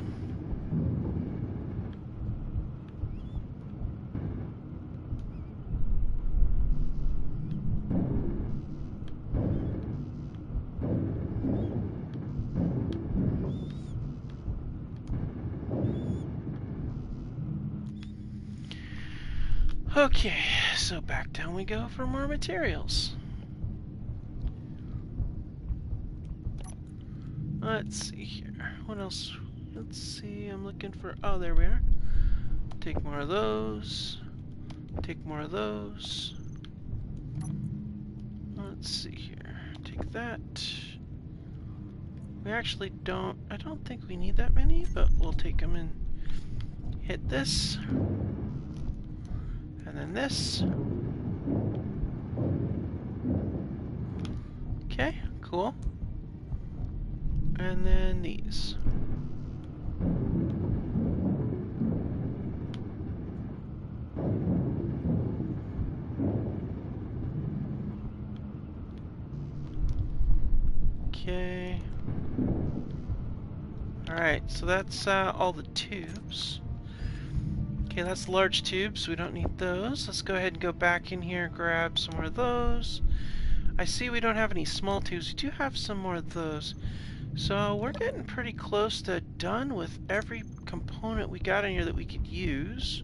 Okay, so back down we go for more materials. Let's see here. What else? Let's see. I'm looking for... Oh, there we are. Take more of those. Take more of those. Let's see here. Take that. We actually don't... I don't think we need that many, but we'll take them and hit this. And then this. Okay, cool. And then these. Okay. Alright, so that's all the tubes. Okay, that's large tubes. We don't need those. Let's go ahead and go back in here and grab some more of those. I see we don't have any small tubes. We do have some more of those. So we're getting pretty close to done with every component we got in here that we could use.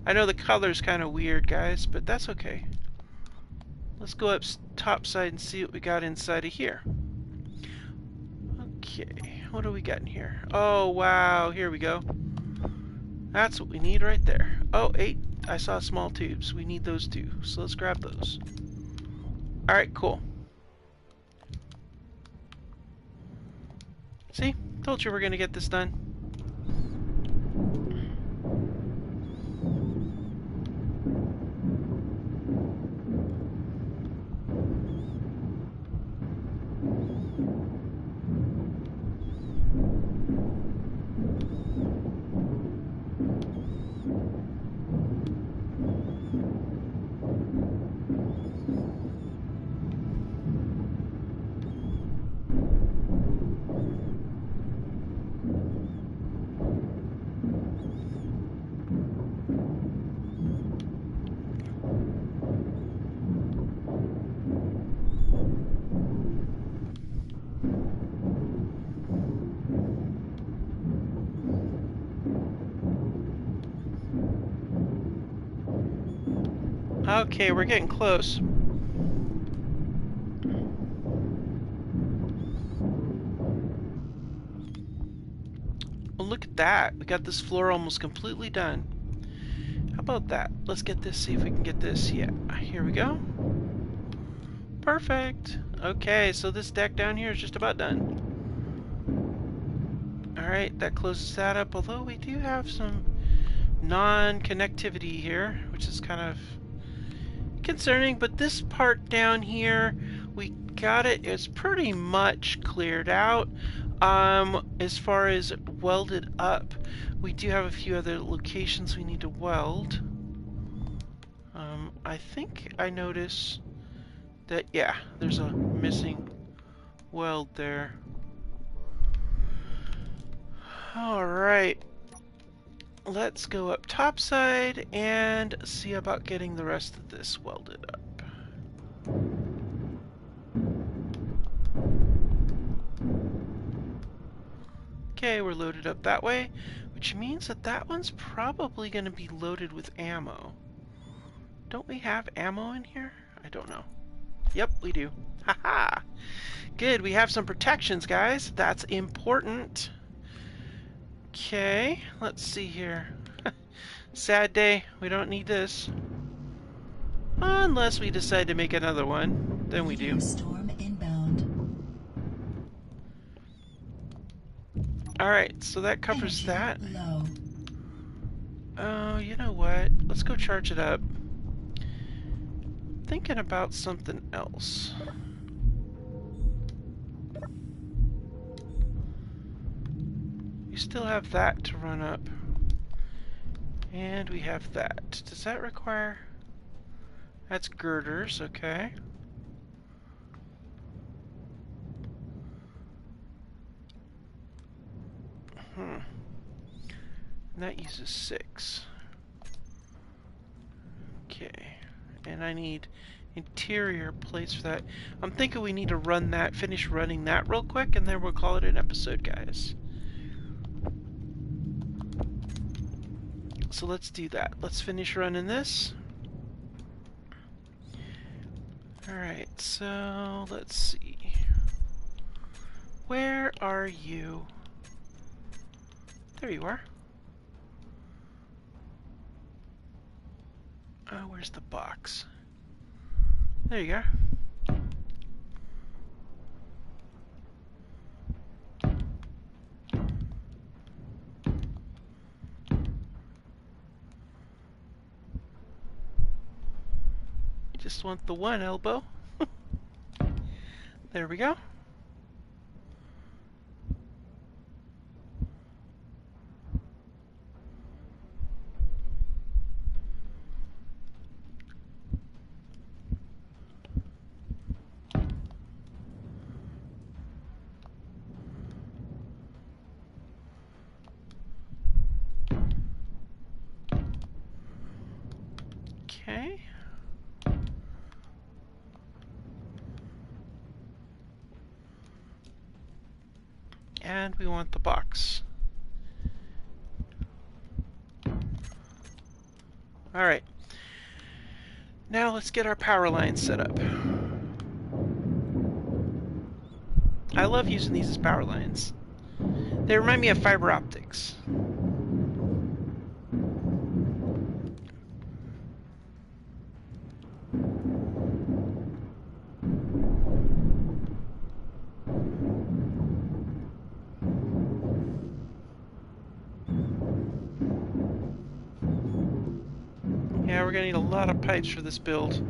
I know the color's kind of weird, guys, but that's okay. Let's go up top side and see what we got inside of here. Okay, what do we got in here? Oh, wow, here we go. That's what we need right there. Oh, 8. I saw small tubes. We need those too, so let's grab those. Alright, cool. See? Told you we're gonna get this done. Okay, we're getting close. Well, look at that. We got this floor almost completely done. How about that? Let's get this, see if we can get this. Yeah, here we go. Perfect. Okay, so this deck down here is just about done. Alright, that closes that up, although we do have some non-connectivity here, which is kind of concerning, but this part down here, we got it. It's pretty much cleared out. As far as welded up, we do have a few other locations we need to weld. I think I notice that, yeah, there's a missing weld there. Alright, let's go up topside and see about getting the rest of this welded up. Okay, we're loaded up that way, which means that that one's probably going to be loaded with ammo. Don't we have ammo in here? I don't know. Yep, we do. Haha! Good, we have some protections, guys. That's important. Okay, let's see here. Sad day, we don't need this. Unless we decide to make another one, then we do. Storm inbound. Alright, so that covers Energy that. low. Oh, you know what? Let's go charge it up. Thinking about something else. We still have that to run up. And we have that. Does that require... That's girders, okay. And that uses 6. Okay. And I need interior plates for that. I'm thinking we need to run that, finish running that real quick, and then we'll call it an episode, guys. So let's do that. Let's finish running this. Alright, so let's see. Where are you? There you are. Oh, where's the box? There you go. Just want the one elbow. There we go. Okay. And we want the box. Alright. Now let's get our power lines set up. I love using these as power lines. They remind me of fiber optics. Yeah, we're gonna need a lot of pipes for this build.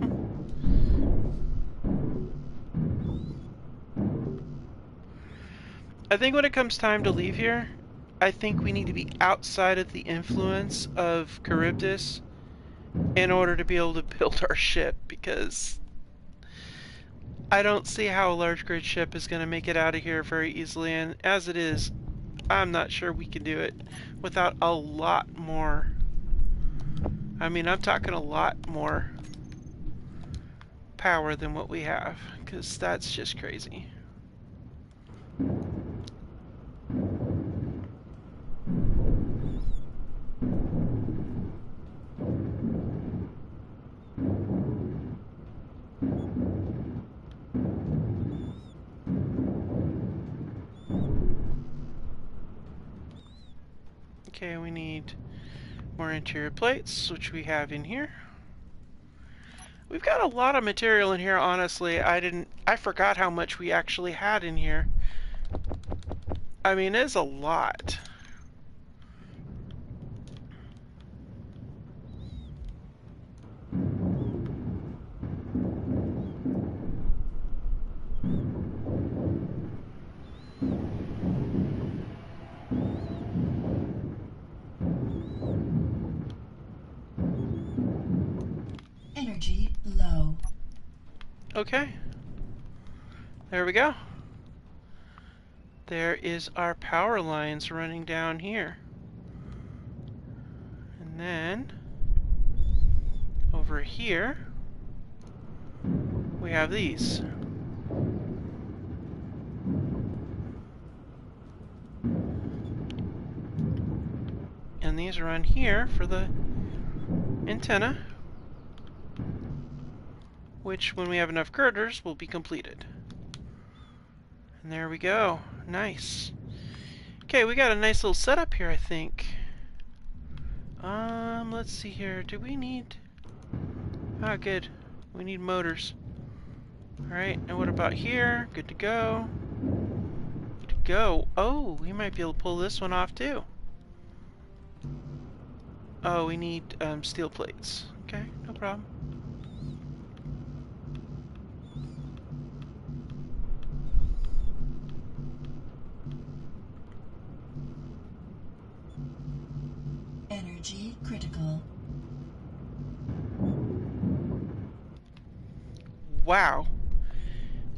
I think when it comes time to leave here, I think we need to be outside of the influence of Charybdis in order to be able to build our ship, because I don't see how a large grid ship is going to make it out of here very easily, and as it is, I'm not sure we can do it without a lot more. I mean, I'm talking a lot more power than what we have, because that's just crazy. Okay, we need more interior plates, which we have in here. We've got a lot of material in here, honestly. I forgot how much we actually had in here. I mean, it's a lot. Energy low. Okay. There we go. There is our power lines running down here. And then over here we have these. And these run here for the antenna, which when we have enough girders will be completed. And there we go. Nice. Okay, we got a nice little setup here, I think. Let's see here. Do we need... Ah, good. We need motors. Alright, and what about here? Good to go. Good to go. Oh, we might be able to pull this one off too. Oh, we need steel plates. Okay, no problem. Energy critical. Wow.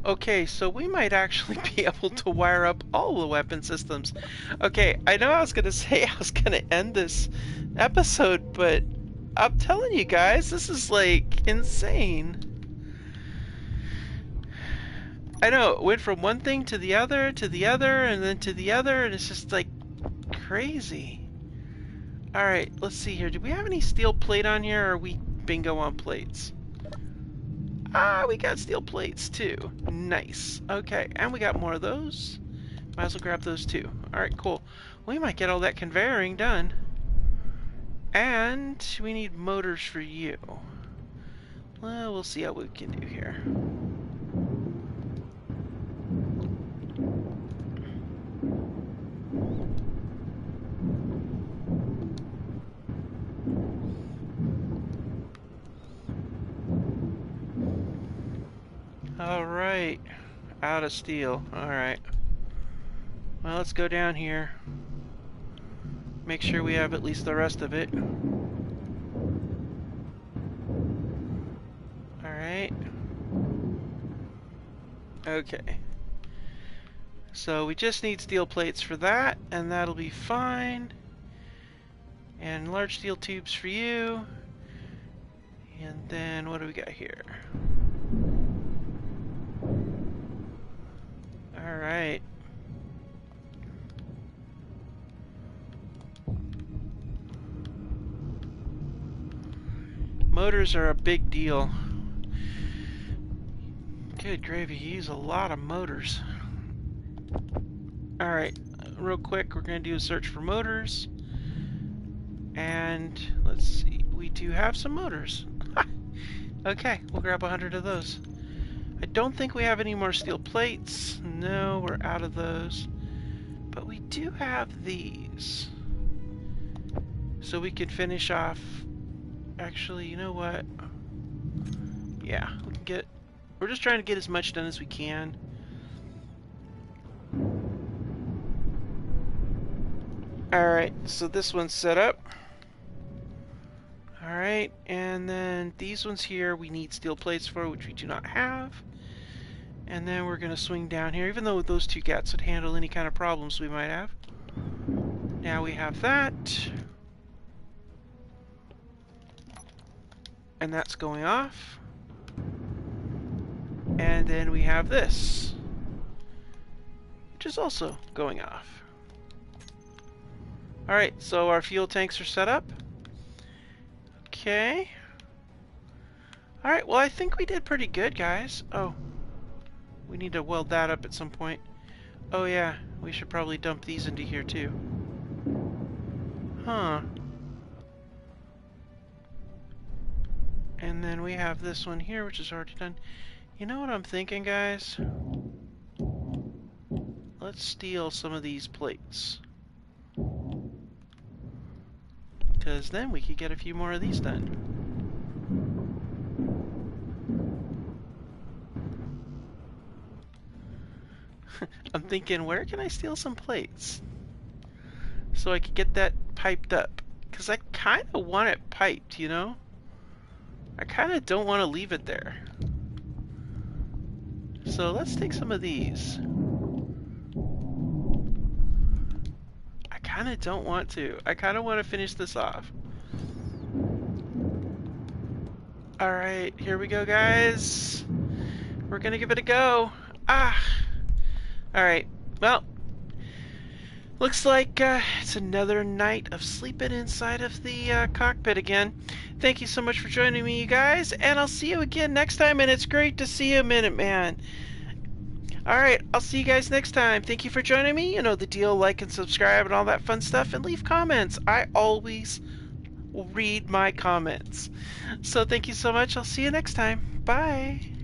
Okay, so we might actually be able to wire up all the weapon systems. Okay, I know I was gonna say I was gonna end this episode, but I'm telling you guys, this is like insane. I know, it went from one thing to the other, and then to the other, and it's just like crazy. Alright, let's see here. Do we have any steel plate on here, or are we bingo on plates? Ah, we got steel plates too. Nice. Okay, and we got more of those. Might as well grab those too. Alright, cool. We might get all that conveyoring done. And we need motors for you. Well, we'll see how we can do here. Alright. Out of steel. Alright. Well, let's go down here. Make sure we have at least the rest of it. Alright. Okay. So we just need steel plates for that, and that'll be fine. And large steel tubes for you. And then what do we got here? Alright. Motors are a big deal. Good gravy, you use a lot of motors. Alright, real quick, we're going to do a search for motors. And let's see, we do have some motors. Okay, we'll grab 100 of those. I don't think we have any more steel plates. No, we're out of those. But we do have these. So we could finish off... Actually, you know what? Yeah, we can get... We're just trying to get as much done as we can. Alright, so this one's set up. Alright, and then these ones here we need steel plates for, which we do not have. And then we're going to swing down here, even though those two gats would handle any kind of problems we might have. Now we have that. And that's going off. And then we have this, which is also going off. Alright, so our fuel tanks are set up. Okay. Alright, well I think we did pretty good, guys. Oh. We need to weld that up at some point. Oh yeah, we should probably dump these into here too. Huh. And then we have this one here, which is already done. You know what I'm thinking, guys? Let's steal some of these plates. Because then we could get a few more of these done. I'm thinking, where can I steal some plates? So I could get that piped up. Because I kind of want it piped, you know? I kind of don't want to leave it there. So let's take some of these. I kind of don't want to. I kind of want to finish this off. Alright, here we go, guys. We're gonna give it a go. Ah! Alright, well, looks like it's another night of sleeping inside of the cockpit again. Thank you so much for joining me, you guys, and I'll see you again next time, and it's great to see you, Minuteman. Alright, I'll see you guys next time. Thank you for joining me. You know the deal, like and subscribe and all that fun stuff, and leave comments. I always will read my comments. So thank you so much. I'll see you next time. Bye.